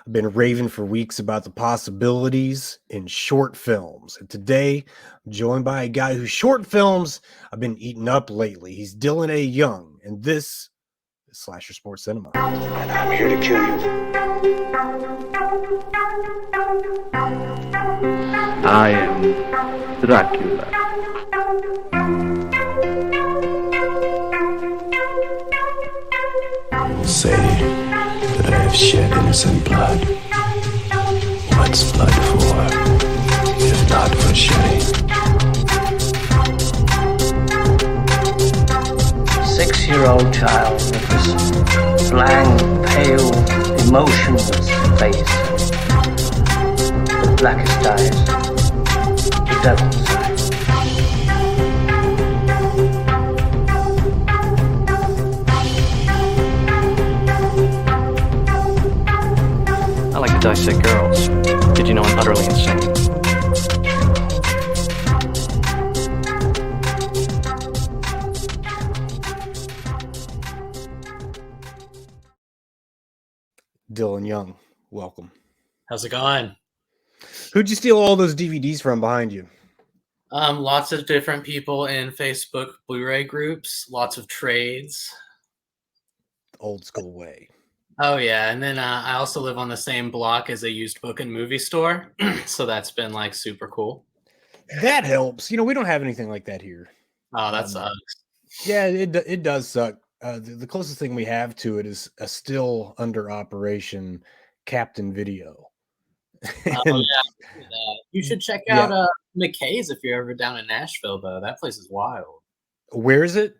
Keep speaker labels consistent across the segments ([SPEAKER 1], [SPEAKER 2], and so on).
[SPEAKER 1] I've been raving for weeks about the possibilities in short films. And today, I'm joined by a guy whose short films I've been eating up lately. He's Dylan A. Young, and this is Slasher Sports Cinema.
[SPEAKER 2] And I'm here to kill you.
[SPEAKER 3] I am Dracula.
[SPEAKER 4] Say that I have shed innocent blood. What's blood for, if not for shedding?
[SPEAKER 5] 6-year-old child with this blank, pale, emotionless face. The blackest eyes. The devil's eyes.
[SPEAKER 3] I like to dissect girls. Did you know I'm utterly insane?
[SPEAKER 1] Dylan Young, welcome.
[SPEAKER 6] How's it going?
[SPEAKER 1] Who'd you steal all those DVDs from behind you?
[SPEAKER 6] Lots of different people in Facebook Blu-ray groups, lots of trades.
[SPEAKER 1] Old school way.
[SPEAKER 6] Oh yeah, and then I also live on the same block as a used book and movie store, so that's been like super cool.
[SPEAKER 1] That helps. You know, we don't have anything like that here.
[SPEAKER 6] Oh, that sucks.
[SPEAKER 1] Yeah, it does suck. The closest thing we have to it is a still under operation Captain Video.
[SPEAKER 6] Oh yeah, you should check out McKay's if you're ever down in Nashville, though. That place is wild.
[SPEAKER 1] Where is it?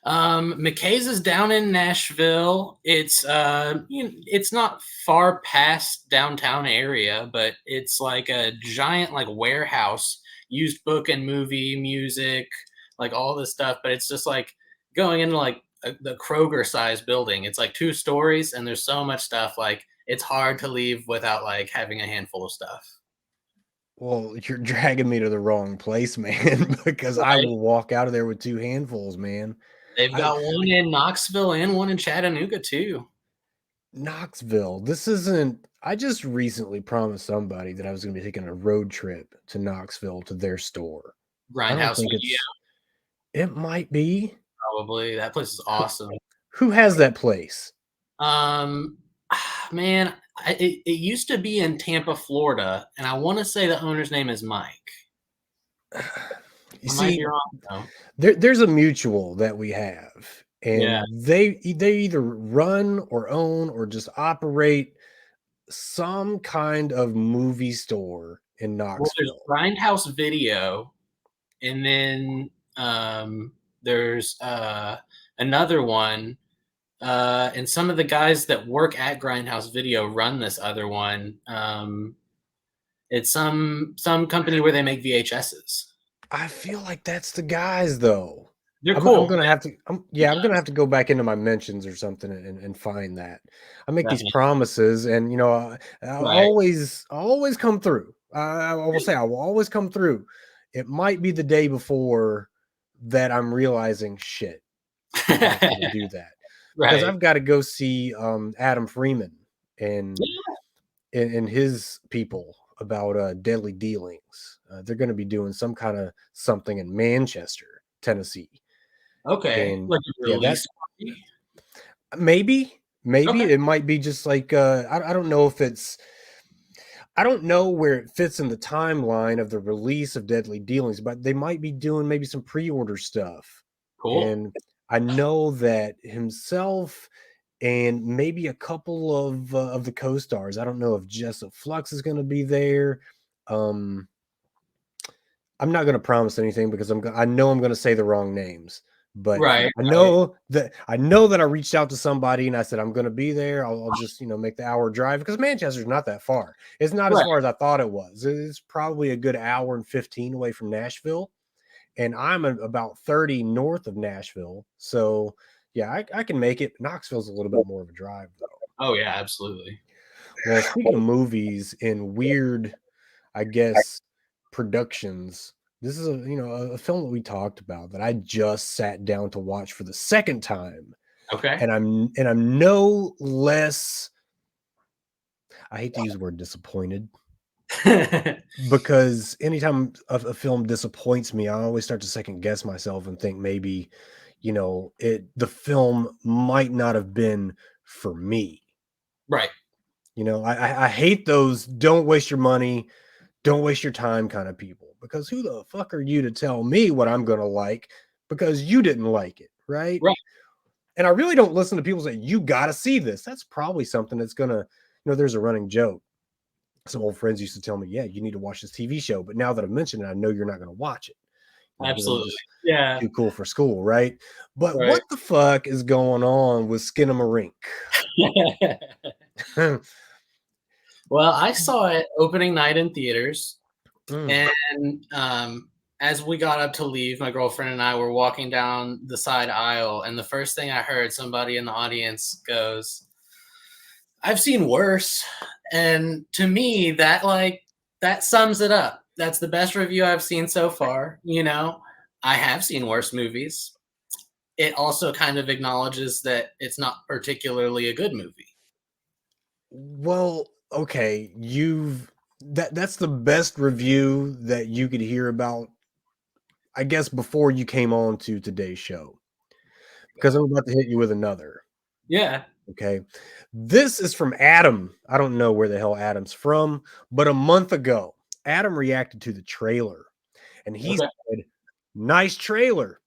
[SPEAKER 6] McKay's is down in Nashville. It's it's not far past downtown area, but it's like a giant like warehouse, used book and movie, music, like all this stuff. But it's just like going into like the Kroger size building. It's like 2 stories, and there's so much stuff. Like it's hard to leave without like having a handful of stuff.
[SPEAKER 1] Well, you're dragging me to the wrong place, man, because I will walk out of there with 2 handfuls, man.
[SPEAKER 6] They've got one in Knoxville and one in Chattanooga too.
[SPEAKER 1] Knoxville. This isn't. I just recently promised somebody that I was going to be taking a road trip to Knoxville to their store.
[SPEAKER 6] Grindhouse Video.
[SPEAKER 1] It might be.
[SPEAKER 6] Probably. That place is awesome.
[SPEAKER 1] Who has that place?
[SPEAKER 6] Man, it used to be in Tampa, Florida, and I want to say the owner's name is Mike.
[SPEAKER 1] You see, there's a mutual that we have, and they either run or own or just operate some kind of movie store in Knoxville.
[SPEAKER 6] Well, there's Grindhouse Video, and then there's another one, and some of the guys that work at Grindhouse Video run this other one. It's some company where they make VHSs.
[SPEAKER 1] I feel like that's the guys, though.
[SPEAKER 6] They're cool.
[SPEAKER 1] I'm gonna have to. I'm gonna have to go back into my mentions or something and find that. I make these promises, and you know, I'll always come through. I will say I will always come through. It might be the day before that I'm realizing shit. I have to do that because I've got to go see Adam Freeman and his people about Deadly Dealings. They're going to be doing some kind of something in Manchester, Tennessee.
[SPEAKER 6] Okay.
[SPEAKER 1] And,
[SPEAKER 6] like a release
[SPEAKER 1] maybe it might be just like I don't know if it's I don't know where it fits in the timeline of the release of Deadly Dealings, but they might be doing maybe some pre-order stuff.
[SPEAKER 6] Cool.
[SPEAKER 1] And I know that himself and maybe a couple of the co-stars. I don't know if Jessup Flux is going to be there. I'm not going to promise anything because I know I'm going to say the wrong names. But I know that I reached out to somebody and I said I'm going to be there. I'll just make the hour drive because Manchester's not that far. It's not as far as I thought it was. It's probably a good hour and 15 away from Nashville, and I'm about 30 north of Nashville. So yeah, I can make it. Knoxville's a little bit more of a drive though.
[SPEAKER 6] Oh yeah, absolutely.
[SPEAKER 1] Well, speaking of movies and weird, I guess, productions. This is a film that we talked about that I just sat down to watch for the second time.
[SPEAKER 6] Okay.
[SPEAKER 1] And I'm no less. I hate to use the word disappointed because anytime a film disappoints me, I always start to second guess myself and think maybe, the film might not have been for me.
[SPEAKER 6] Right.
[SPEAKER 1] I hate those don't waste your money, don't waste your time kind of people, because who the fuck are you to tell me what I'm going to like because you didn't like it, right?
[SPEAKER 6] Right.
[SPEAKER 1] And I really don't listen to people say, you got to see this. That's probably something that's going to, there's a running joke. Some old friends used to tell me, yeah, you need to watch this TV show. But now that I've mentioned it, I know you're not going to watch it. Because I'm
[SPEAKER 6] Absolutely.
[SPEAKER 1] just
[SPEAKER 6] Yeah.
[SPEAKER 1] too cool for school, right? But
[SPEAKER 6] Right.
[SPEAKER 1] what the fuck is going on with Skinamarink?
[SPEAKER 6] Well, I saw it opening night in theaters.
[SPEAKER 1] Mm.
[SPEAKER 6] And as we got up to leave, my girlfriend and I were walking down the side aisle, and the first thing I heard, somebody in the audience goes, "I've seen worse." And to me, that sums it up. That's the best review I've seen so far. I have seen worse movies. It also kind of acknowledges that it's not particularly a good movie.
[SPEAKER 1] Well, okay, that's the best review that you could hear about, I guess, before you came on to today's show, because I'm about to hit you with another.
[SPEAKER 6] Yeah.
[SPEAKER 1] Okay. This is from Adam. I don't know where the hell Adam's from, but a month ago, Adam reacted to the trailer and he
[SPEAKER 6] Okay.
[SPEAKER 1] said, nice trailer.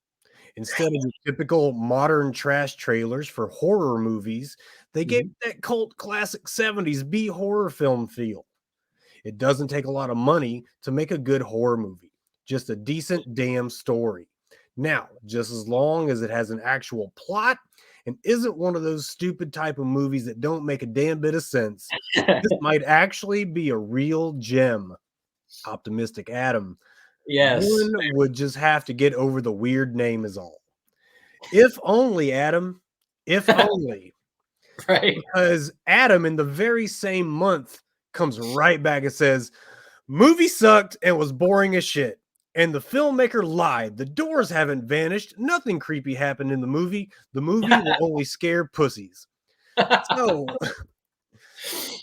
[SPEAKER 1] Instead of your typical modern trash trailers for horror movies, they gave that cult classic 70s B horror film feel. It doesn't take a lot of money to make a good horror movie, just a decent damn story. Now, just as long as it has an actual plot and isn't one of those stupid type of movies that don't make a damn bit of sense, this might actually be a real gem. Optimistic Adam.
[SPEAKER 6] Yes.
[SPEAKER 1] One would just have to get over the weird name is all. If only, Adam. If only.
[SPEAKER 6] Right.
[SPEAKER 1] Because Adam in the very same month comes right back and says, movie sucked and was boring as shit. And the filmmaker lied. The doors haven't vanished. Nothing creepy happened in the movie. The movie will only scare pussies.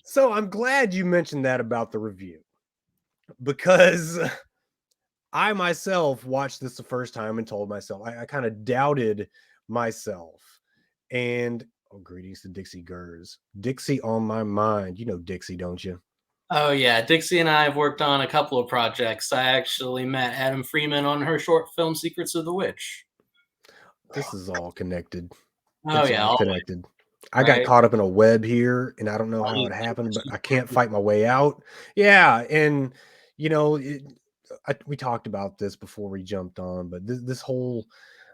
[SPEAKER 1] So I'm glad you mentioned that about the review, because I myself watched this the first time and told myself, I kind of doubted myself. And greetings to Dixie Gers. Dixie on my mind. You know Dixie, don't you?
[SPEAKER 6] Oh, yeah. Dixie and I have worked on a couple of projects. I actually met Adam Freeman on her short film, Secrets of the Witch.
[SPEAKER 1] This is all connected.
[SPEAKER 6] Oh,
[SPEAKER 1] It's
[SPEAKER 6] yeah.
[SPEAKER 1] all connected. I got caught up in a web here, and I don't know how it
[SPEAKER 6] Right.
[SPEAKER 1] happened, but I can't fight my way out. Yeah, and we talked about this before we jumped on, but this whole,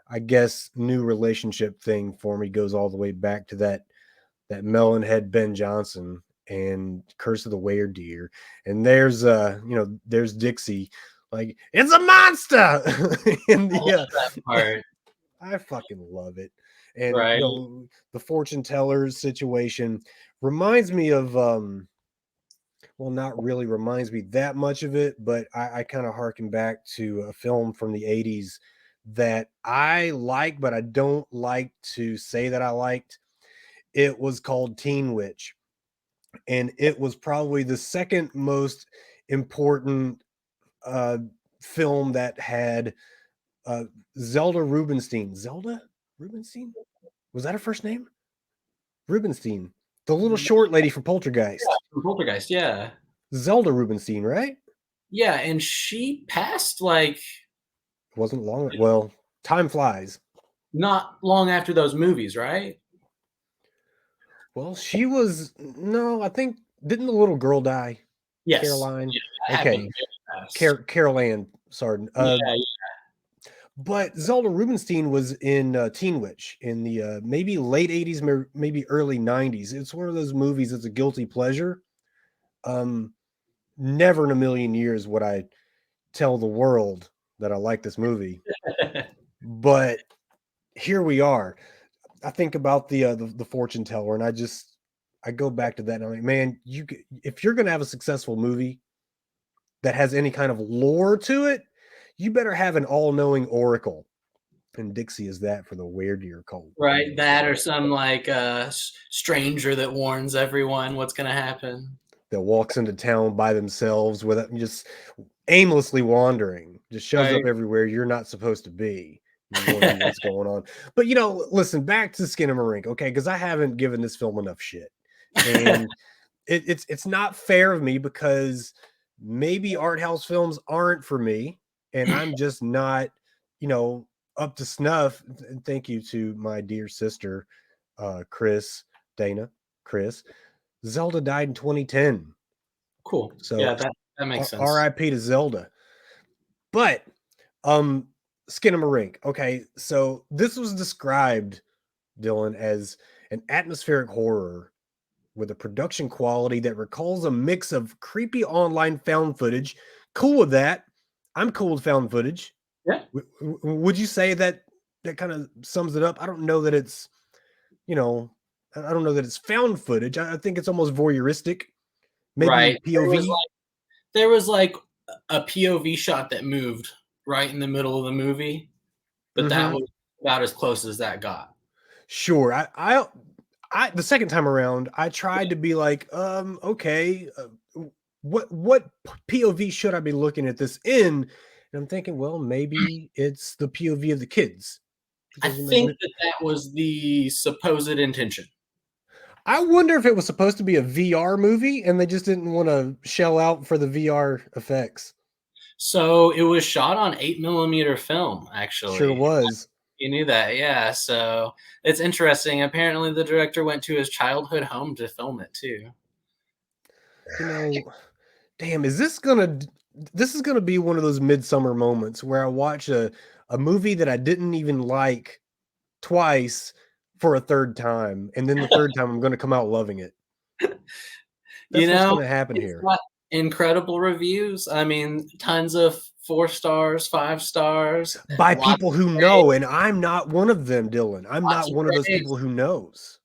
[SPEAKER 1] I guess, new relationship thing for me goes all the way back to that melonhead Ben Johnson and Curse of the Were-Deer. And there's Dixie, like, it's a monster. And
[SPEAKER 6] I love that part.
[SPEAKER 1] I fucking love it. And
[SPEAKER 6] Right.
[SPEAKER 1] The fortune tellers situation reminds me of well, not really reminds me that much of it, but I kind of harken back to a film from the 80s that I like, but I don't like to say that I liked. It was called Teen Witch, and it was probably the second most important film that had Zelda Rubinstein. Zelda Rubinstein? Was that her first name? Rubinstein. The little short lady from Poltergeist.
[SPEAKER 6] Yeah, from Poltergeist, yeah.
[SPEAKER 1] Zelda Rubinstein, right?
[SPEAKER 6] Yeah, and she passed, like...
[SPEAKER 1] It wasn't long. Well, time flies.
[SPEAKER 6] Not long after those movies, right?
[SPEAKER 1] Well, she was... No, I think... Didn't the little girl die?
[SPEAKER 6] Yes.
[SPEAKER 1] Caroline?
[SPEAKER 6] Yeah,
[SPEAKER 1] okay. Carol Ann, sorry.
[SPEAKER 6] Yeah.
[SPEAKER 1] But Zelda Rubinstein was in Teen Witch in the maybe late 80s, maybe early 90s. It's one of those movies that's a guilty pleasure. Never in a million years would I tell the world that I like this movie. But here we are. I think about the fortune teller, and I go back to that, and I'm like, man, if you're going to have a successful movie that has any kind of lore to it, you better have an all-knowing oracle. And Dixie is that for the Were-Deer cult.
[SPEAKER 6] Right, that or some, like, stranger that warns everyone what's going to happen.
[SPEAKER 1] that walks into town by themselves without just aimlessly wandering, just shows up
[SPEAKER 6] Right.
[SPEAKER 1] everywhere you're not supposed to be. You're wondering what's going on. But listen, back to Skinamarink, okay? Because I haven't given this film enough shit. And it's not fair of me because maybe art house films aren't for me, and I'm just not, up to snuff. And thank you to my dear sister, Chris. Zelda died in 2010.
[SPEAKER 6] Cool.
[SPEAKER 1] So
[SPEAKER 6] Yeah, that makes sense.
[SPEAKER 1] RIP to Zelda. But Skinamarink. Okay, so this was described, Dylan, as an atmospheric horror with a production quality that recalls a mix of creepy online found footage. Cool with that. I'm cool with found footage.
[SPEAKER 6] Yeah.
[SPEAKER 1] Would you say that kind of sums it up? I don't know that it's, I don't know that it's found footage. I think it's almost voyeuristic. Maybe
[SPEAKER 6] Right.
[SPEAKER 1] POV.
[SPEAKER 6] There was like a POV shot that moved right in the middle of the movie, but that was about as close as that got.
[SPEAKER 1] Sure. I the second time around, I tried to be like, okay, what POV should I be looking at this in? And I'm thinking, well, maybe it's the POV of the kids.
[SPEAKER 6] I think that was the supposed intention.
[SPEAKER 1] I wonder if it was supposed to be a VR movie and they just didn't want to shell out for the VR effects.
[SPEAKER 6] So it was shot on 8mm film, actually.
[SPEAKER 1] Sure was.
[SPEAKER 6] You knew that, yeah. So it's interesting. Apparently, the director went to his childhood home to film it too.
[SPEAKER 1] Damn, this is gonna be one of those midsummer moments where I watch a movie that I didn't even like twice for a third time, and then the third time I'm gonna come out loving it. That's what's gonna happen here.
[SPEAKER 6] Incredible reviews. I mean, tons of 4 stars, 5 stars
[SPEAKER 1] by people who know, and I'm not one of them, Dylan. I'm not one of those people who knows.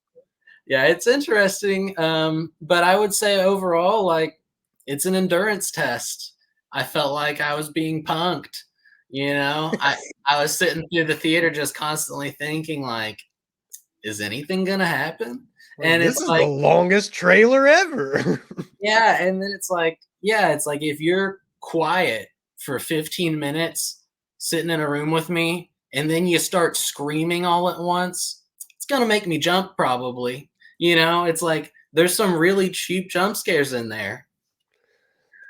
[SPEAKER 6] Yeah, it's interesting. But I would say overall, like, it's an endurance test. I felt like I was being punked. I was sitting through the theater just constantly thinking, like, is anything gonna happen?
[SPEAKER 1] And this is like the longest trailer ever.
[SPEAKER 6] Yeah, and then it's like if you're quiet for 15 minutes sitting in a room with me and then you start screaming all at once, it's gonna make me jump probably. It's like there's some really cheap jump scares in there.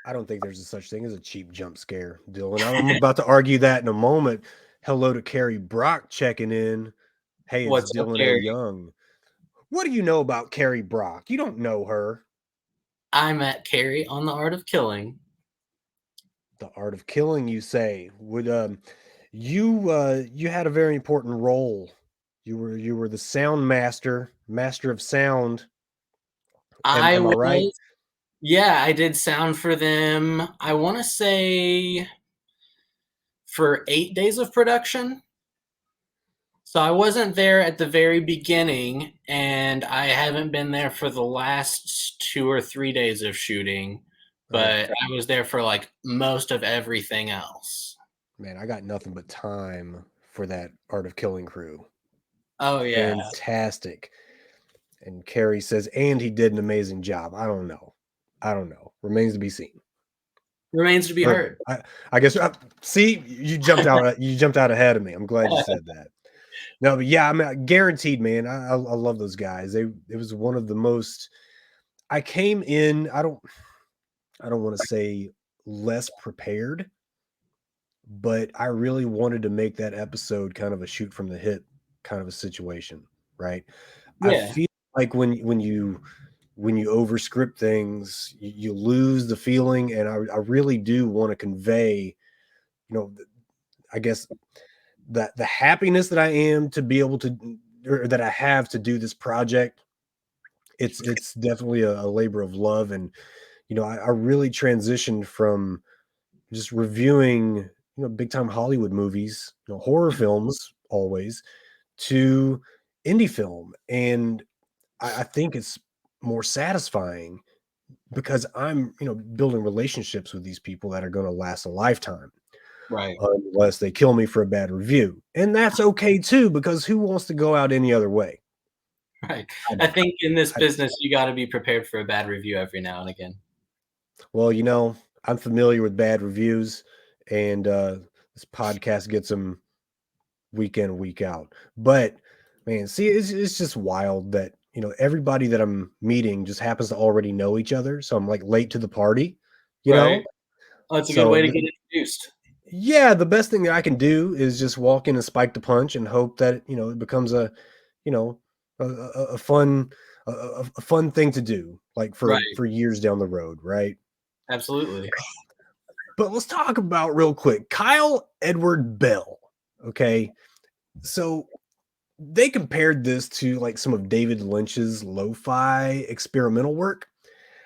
[SPEAKER 1] I don't think there's a such thing as a cheap jump scare, Dylan. I'm about to argue that in a moment. Hello to Carrie Brock checking in. Hey, it's
[SPEAKER 6] What's
[SPEAKER 1] Dylan A. Young. What do you know about Carrie Brock? You don't know her.
[SPEAKER 6] I met Carrie on The Art of Killing.
[SPEAKER 1] The Art of Killing, you say? Would you had a very important role. You were the sound master of sound. Am I right?
[SPEAKER 6] Yeah, I did sound for them. I want to say for 8 days of production. So I wasn't there at the very beginning, and I haven't been there for the last 2 or 3 days of shooting, but I was there for like most of everything else.
[SPEAKER 1] Man, I got nothing but time for that Art of Killing crew.
[SPEAKER 6] Oh, yeah.
[SPEAKER 1] Fantastic. And Carrie says, and he did an amazing job. I don't know. Remains to be seen.
[SPEAKER 6] Remains to be heard.
[SPEAKER 1] I guess. See, you jumped out. You jumped out ahead of me. I'm glad you said that. No, but yeah, I mean, guaranteed, man. I love those guys. It was one of the most. I came in. I don't want to say less prepared, but I really wanted to make that episode kind of a shoot from the hip kind of a situation, right? Yeah. I feel like when you overscript things, you lose the feeling, and I really do want to convey, I guess that the happiness that I am to be able to, or that I have to do this project. It's definitely a labor of love, and I really transitioned from just reviewing big time Hollywood movies, horror films always, to indie film, and I think it's more satisfying because I'm building relationships with these people that are going to last a lifetime,
[SPEAKER 6] right?
[SPEAKER 1] Unless they kill me for a bad review, and that's okay too, because who wants to go out any other way?
[SPEAKER 6] Right. I think in this business you got to be prepared for a bad review every now and again.
[SPEAKER 1] Well, I'm familiar with bad reviews, and this podcast gets them week in, week out. But man, see, it's just wild that everybody that I'm meeting just happens to already know each other. So I'm like late to the party, you
[SPEAKER 6] Right.
[SPEAKER 1] know.
[SPEAKER 6] Oh, it's a good
[SPEAKER 1] So
[SPEAKER 6] way to get introduced.
[SPEAKER 1] yeah, the best thing that I can do is just walk in and spike the punch and hope that it becomes you know a fun a fun thing to do, like for
[SPEAKER 6] Right.
[SPEAKER 1] years down the road, right?
[SPEAKER 6] Absolutely.
[SPEAKER 1] But let's talk about real quick Kyle Edward Bell. Okay, so they compared this to like some of David Lynch's lo-fi experimental work.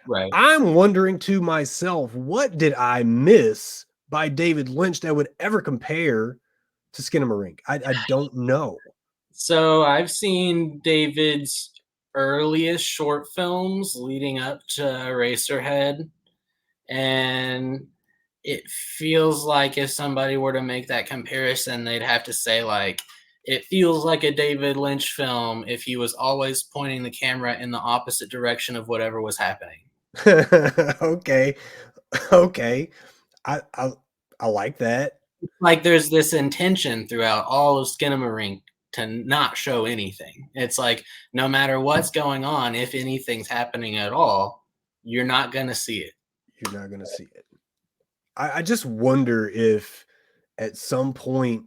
[SPEAKER 6] Right.
[SPEAKER 1] I'm wondering to myself, what did I miss by David Lynch that would ever compare to Skinamarink? I don't know.
[SPEAKER 6] So I've seen David's earliest short films leading up to Eraserhead, and it feels like if somebody were to make that comparison, they'd have to say like it feels like a David Lynch film if he was always pointing the camera in the opposite direction of whatever was happening.
[SPEAKER 1] Okay. Okay. I I like that.
[SPEAKER 6] Like there's this intention throughout all of Skinamarink to not show anything. It's like no matter what's going on, if anything's happening at all, you're not gonna see it.
[SPEAKER 1] You're not gonna see it. I just wonder if at some point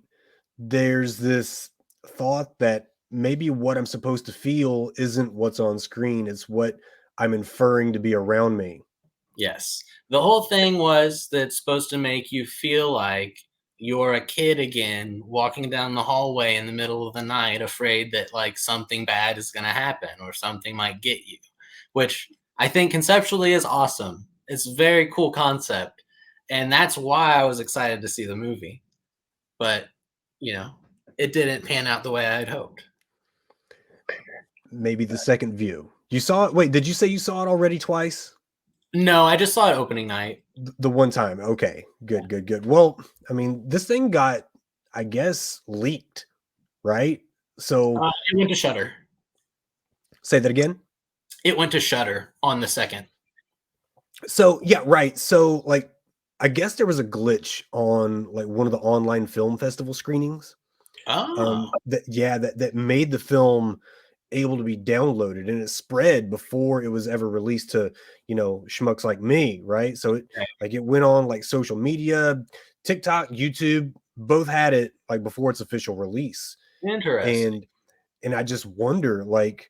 [SPEAKER 1] there's this thought that maybe what I'm supposed to feel isn't what's on screen, it's what I'm inferring to be around me.
[SPEAKER 6] Yes. The whole thing was that it's supposed to make you feel like you're a kid again walking down the hallway in the middle of the night afraid that like something bad is going to happen or something might get you, which I think conceptually is awesome. It's a very cool concept, and that's why I was excited to see the movie. But, you know, it didn't pan out the way I had hoped.
[SPEAKER 1] Maybe the second view. You saw it? Wait, did you say you saw it already twice?
[SPEAKER 6] No, I just saw it opening night.
[SPEAKER 1] The one time. Okay. Good, good, good. Well, I mean, this thing got, I guess, leaked, right? So
[SPEAKER 6] It went to Shutter.
[SPEAKER 1] say that again.
[SPEAKER 6] It went to Shutter on the second.
[SPEAKER 1] So yeah, right. So like I guess there was a glitch on like one of the online film festival screenings.
[SPEAKER 6] Oh,
[SPEAKER 1] That made the film able to be downloaded, and it spread before it was ever released to schmucks like me, right? So it went on like social media, TikTok, YouTube, both had it like before its official release.
[SPEAKER 6] interesting.
[SPEAKER 1] And I just wonder like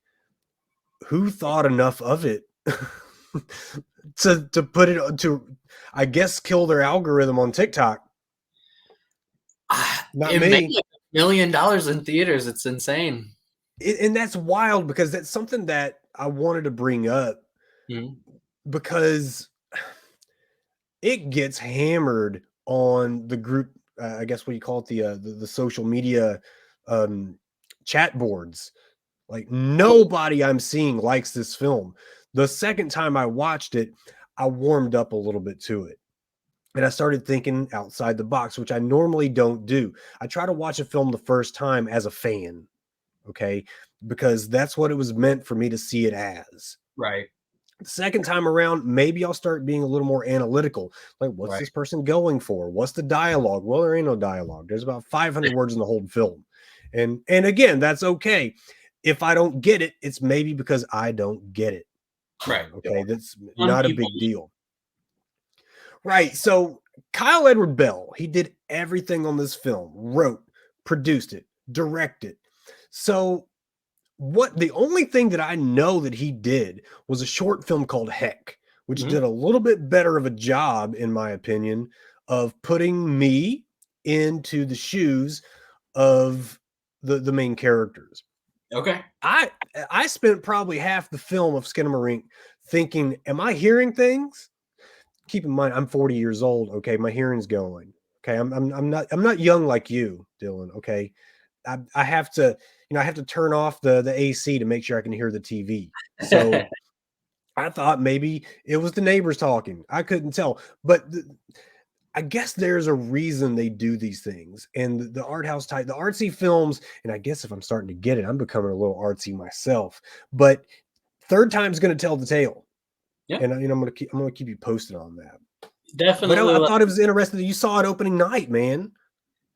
[SPEAKER 1] who thought enough of it to put it to, I guess, kill their algorithm on TikTok. Not
[SPEAKER 6] It
[SPEAKER 1] me.
[SPEAKER 6] made like $1 million in theaters. It's insane.
[SPEAKER 1] And that's wild because that's something that I wanted to bring up because it gets hammered on the group. I guess what you call it, the social media chat boards. Like nobody I'm seeing likes this film. The second time I watched it, I warmed up a little bit to it. And I started thinking outside the box, which I normally don't do. I try to watch a film the first time as a fan, okay? Because that's what it was meant for me to see it as.
[SPEAKER 6] Right.
[SPEAKER 1] The second time around, maybe I'll start being a little more analytical. Like, what's this person going for? What's the dialogue? Well, there ain't no dialogue. There's about 500 words in the whole film. And again, that's okay. If I don't get it, it's maybe because I don't get it.
[SPEAKER 6] Right.
[SPEAKER 1] Okay, that's not a big deal. Right. So Kyle Edward Bell, he did everything on this film, wrote, produced it, directed. So the only thing that I know that he did was a short film called Heck, which did a little bit better of a job, in my opinion, of putting me into the shoes of the main characters.
[SPEAKER 6] Okay.
[SPEAKER 1] I spent probably half the film of Skinamarink thinking, am I hearing things? Keep in mind, I'm 40 years old. Okay, my hearing's going. Okay, I'm not young like you, Dylan. Okay, I have to I have to turn off the AC to make sure I can hear the TV. So I thought maybe it was the neighbors talking. I couldn't tell, but I guess there's a reason they do these things. And the art house type, the artsy films, and I guess if I'm starting to get it, I'm becoming a little artsy myself. But third time's going to tell the tale.
[SPEAKER 6] Yeah,
[SPEAKER 1] and I'm gonna keep you posted on that. But
[SPEAKER 6] definitely.
[SPEAKER 1] I thought it was interesting that you saw it opening night, man.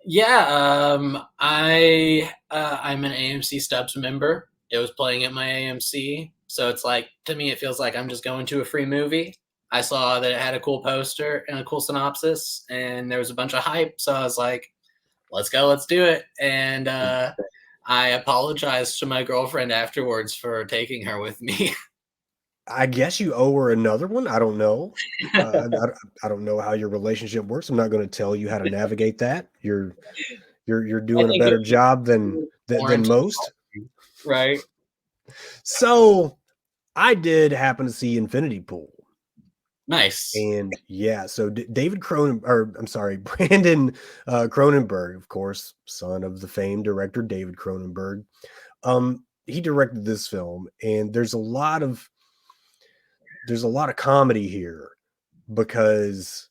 [SPEAKER 6] Yeah, I'm an AMC Stubs member. It was playing at my AMC, so it's like to me it feels like I'm just going to a free movie. I saw that it had a cool poster and a cool synopsis, and there was a bunch of hype, so I was like, "Let's go, let's do it." And I apologized to my girlfriend afterwards for taking her with me.
[SPEAKER 1] I guess you owe her another one. I don't know. I don't know how your relationship works. I'm not going to tell you how to navigate that. You're
[SPEAKER 6] I
[SPEAKER 1] doing a
[SPEAKER 6] think it
[SPEAKER 1] better
[SPEAKER 6] was
[SPEAKER 1] job than
[SPEAKER 6] warranted,
[SPEAKER 1] most.
[SPEAKER 6] right?
[SPEAKER 1] So I did happen to see Infinity Pool.
[SPEAKER 6] Nice.
[SPEAKER 1] And yeah, so David Cronen, or I'm sorry, Brandon Cronenberg, of course, son of the famed director David Cronenberg. He directed this film, and there's a lot of comedy here because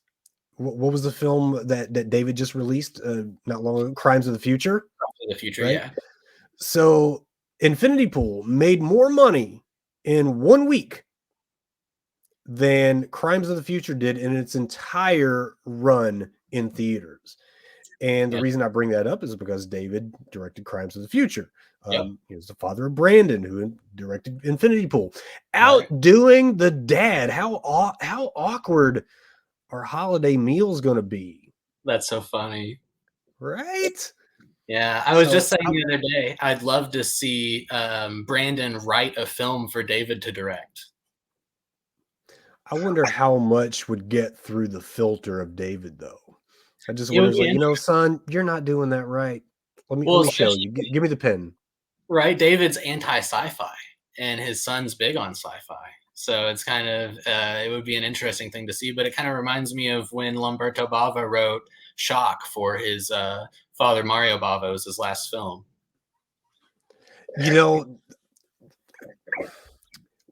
[SPEAKER 1] what was the film that David just released not long ago? Crimes of the Future,
[SPEAKER 6] For the future,
[SPEAKER 1] right?
[SPEAKER 6] yeah.
[SPEAKER 1] So Infinity Pool made more money in 1 week than Crimes of the Future did in its entire run in theaters. And the
[SPEAKER 6] Yeah.
[SPEAKER 1] reason I bring that up is because David directed Crimes of the Future.
[SPEAKER 6] Yep.
[SPEAKER 1] He was the father of Brandon, who directed Infinity Pool.
[SPEAKER 6] Right.
[SPEAKER 1] Outdoing the dad. How awkward are holiday meals going to be?
[SPEAKER 6] That's so funny.
[SPEAKER 1] Right?
[SPEAKER 6] Yeah, I was
[SPEAKER 1] So
[SPEAKER 6] just saying the other day, I'd love to see Brandon write a film for David to direct.
[SPEAKER 1] I wonder how much would get through the filter of David, though. I just
[SPEAKER 6] It
[SPEAKER 1] wonder,
[SPEAKER 6] would
[SPEAKER 1] it's
[SPEAKER 6] be
[SPEAKER 1] like, son, you're not doing that right. Let
[SPEAKER 6] well,
[SPEAKER 1] me show
[SPEAKER 6] especially
[SPEAKER 1] you. Give me the pen.
[SPEAKER 6] right. David's anti-sci-fi, and his son's big on sci-fi. So it's kind of it would be an interesting thing to see. But it kind of reminds me of when Lamberto Bava wrote Shock for his father Mario Bava's his last film.
[SPEAKER 1] You know,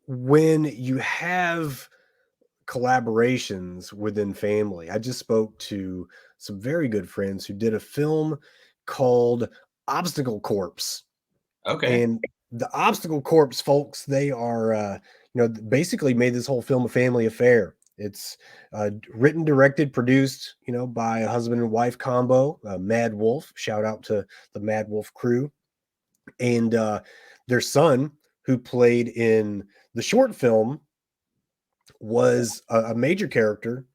[SPEAKER 1] when you have collaborations within family, I just spoke to some very good friends who did a film called Obstacle Corpse.
[SPEAKER 6] Okay,
[SPEAKER 1] And the Obstacle Corpse folks, they are, basically made this whole film a family affair. It's written, directed, produced, by a husband and wife combo, Mad Wolf. Shout out to the Mad Wolf crew. And their son, who played in the short film, was a major character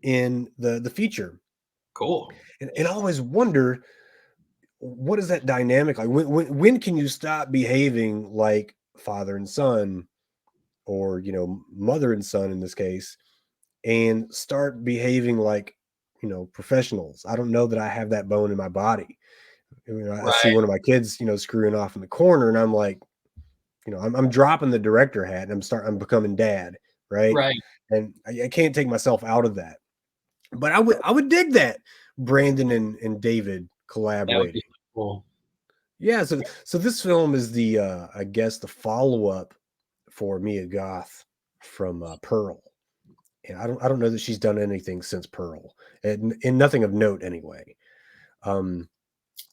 [SPEAKER 1] in the feature.
[SPEAKER 6] cool.
[SPEAKER 1] And I always wonder, what is that dynamic like? When can you stop behaving like father and son, or mother and son in this case, and start behaving like professionals? I don't know that I have that bone in my body. I see
[SPEAKER 6] Right,
[SPEAKER 1] one of my kids screwing off in the corner, and I'm like, I'm dropping the director hat, and I'm becoming dad, right?
[SPEAKER 6] right.
[SPEAKER 1] And I can't take myself out of that. But I would dig that Brandon and David
[SPEAKER 6] That would be
[SPEAKER 1] collaborating.
[SPEAKER 6] cool.
[SPEAKER 1] Yeah, so this film is the I guess the follow-up for Mia Goth from Pearl. And I don't know that she's done anything since Pearl, and nothing of note anyway.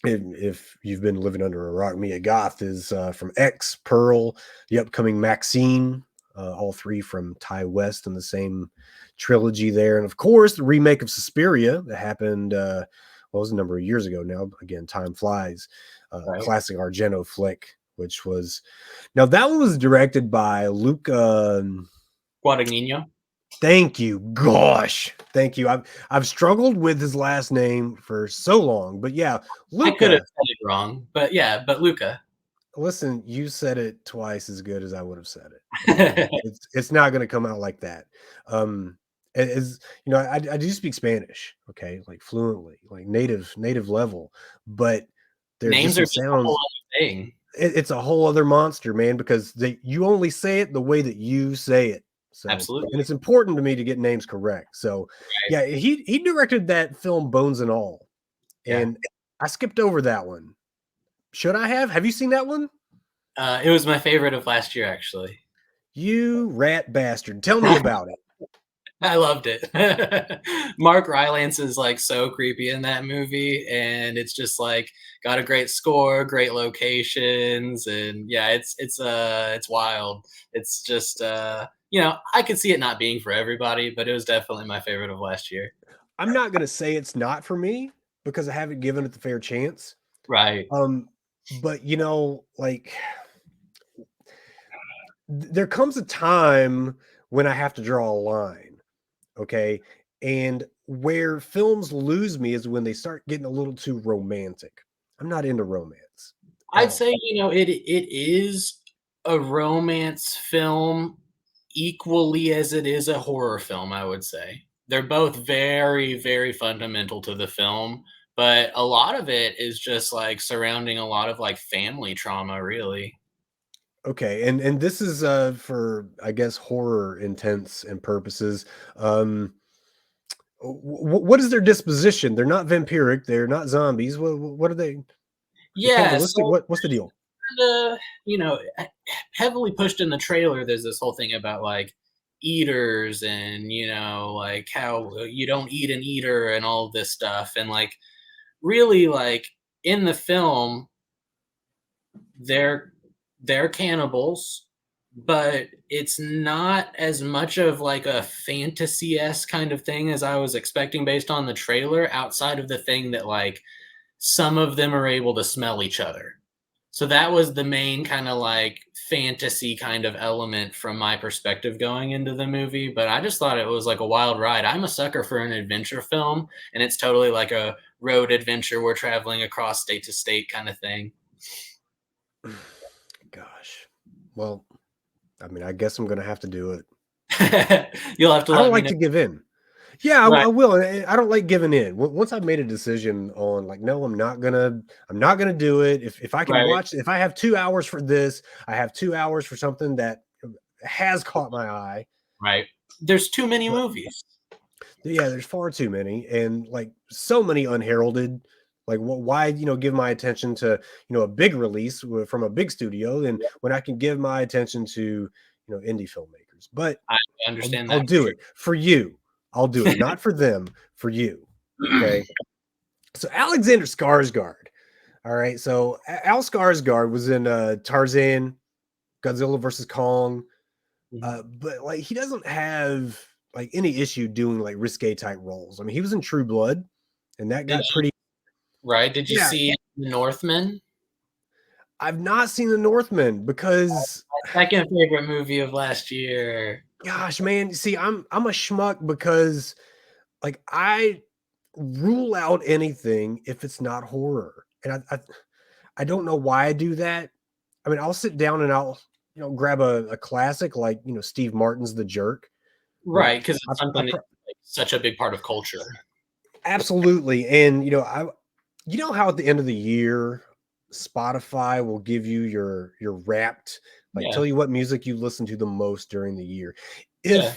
[SPEAKER 1] If you've been living under a rock, Mia Goth is from X, Pearl, the upcoming Maxine, all three from Ty West in the same trilogy there. And of course, the remake of Suspiria that happened, it was a number of years ago now. Again, time flies.
[SPEAKER 6] Right.
[SPEAKER 1] Classic Argento flick, which was, now that one was directed by Luca.
[SPEAKER 6] Guadagnino.
[SPEAKER 1] Thank you. Gosh, thank you. I've struggled with his last name for so long, but yeah,
[SPEAKER 6] I could have
[SPEAKER 1] Luca.
[SPEAKER 6] said it wrong, but yeah, but Luca.
[SPEAKER 1] Listen, you said it twice as good as I would have said it. Okay, it's not going to come out like that. As I do speak Spanish, okay, like fluently, like native level, but there's just
[SPEAKER 6] Names are
[SPEAKER 1] some
[SPEAKER 6] just a whole
[SPEAKER 1] sounds.
[SPEAKER 6] other thing.
[SPEAKER 1] It's a whole other monster, man, because you only say it the way that you say it. So,
[SPEAKER 6] Absolutely.
[SPEAKER 1] and it's important to me to get names correct. So,
[SPEAKER 6] Right.
[SPEAKER 1] yeah, he directed that film Bones and All,
[SPEAKER 6] Yeah.
[SPEAKER 1] and I skipped over that one. Should I have? Have you seen that one?
[SPEAKER 6] It was my favorite of last year, actually.
[SPEAKER 1] You rat bastard. Tell me about it.
[SPEAKER 6] I loved it. Mark Rylance is like so creepy in that movie, and it's just like got a great score, great locations, and yeah, it's wild. It's just I could see it not being for everybody, but it was definitely my favorite of last year.
[SPEAKER 1] I'm not gonna say it's not for me because I haven't given it the fair chance.
[SPEAKER 6] Right.
[SPEAKER 1] But like there comes a time when I have to draw a line, okay? And where films lose me is when they start getting a little too romantic. I'm not into romance at
[SPEAKER 6] I'd
[SPEAKER 1] all.
[SPEAKER 6] say, it is a romance film equally as it is a horror film, I would say. They're both very, very fundamental to the film, but a lot of it is just like surrounding a lot of like family trauma, really.
[SPEAKER 1] Okay, and this is for I guess horror intents and purposes. What is their disposition? They're not vampiric. They're not zombies. What are they? They're
[SPEAKER 6] Yeah,
[SPEAKER 1] cannibalistic.
[SPEAKER 6] so
[SPEAKER 1] What's the deal?
[SPEAKER 6] kinda, heavily pushed in the trailer, there's this whole thing about like eaters and like how you don't eat an eater and all this stuff. And like really like in the film, they're they're cannibals, but it's not as much of like a fantasy-esque kind of thing as I was expecting based on the trailer, outside of the thing that like some of them are able to smell each other. So that was the main kind of like fantasy kind of element from my perspective going into the movie. But I just thought it was like a wild ride. I'm a sucker for an adventure film, and it's totally like a road adventure. We're traveling across state to state kind of thing.
[SPEAKER 1] Gosh. Well, I mean, I guess I'm gonna have to do it.
[SPEAKER 6] You'll have to
[SPEAKER 1] I don't
[SPEAKER 6] let me
[SPEAKER 1] like
[SPEAKER 6] know.
[SPEAKER 1] to give in. Yeah,
[SPEAKER 6] Right,
[SPEAKER 1] I will. I don't like giving in. Once I've made a decision on like, no, I'm not gonna do it. If I can
[SPEAKER 6] right,
[SPEAKER 1] watch, if I have 2 hours for this, I have 2 hours for something that has caught my eye.
[SPEAKER 6] right. There's too many
[SPEAKER 1] But
[SPEAKER 6] movies.
[SPEAKER 1] yeah, there's far too many, and like so many unheralded. Like, why give my attention to a big release from a big studio, and when I can give my attention to indie filmmakers? But
[SPEAKER 6] I understand
[SPEAKER 1] I'll
[SPEAKER 6] that for
[SPEAKER 1] do it for you. I'll do it, not for them, for you.
[SPEAKER 6] sure.
[SPEAKER 1] Okay. So Alexander Skarsgård. All right. So Al Skarsgård was in Tarzan, Godzilla versus Kong, but like he doesn't have like any issue doing like risque type roles. I mean, he was in True Blood, and that
[SPEAKER 6] Did
[SPEAKER 1] got pretty.
[SPEAKER 6] Right? Did you
[SPEAKER 1] Yeah,
[SPEAKER 6] see The Northman?
[SPEAKER 1] I've not seen The Northman because,
[SPEAKER 6] My second favorite movie of last year.
[SPEAKER 1] gosh, man, see, I'm a schmuck because like I rule out anything if it's not horror, and I don't know why I do that. I mean, I'll sit down and I'll grab a classic like Steve Martin's The Jerk. Like
[SPEAKER 6] Right, because
[SPEAKER 1] I,
[SPEAKER 6] it's
[SPEAKER 1] I
[SPEAKER 6] something that's like such a big part of culture.
[SPEAKER 1] absolutely, and how at the end of the year Spotify will give you your wrapped, like
[SPEAKER 6] Yeah,
[SPEAKER 1] tell you what music you listen to the most during the year.
[SPEAKER 6] yeah,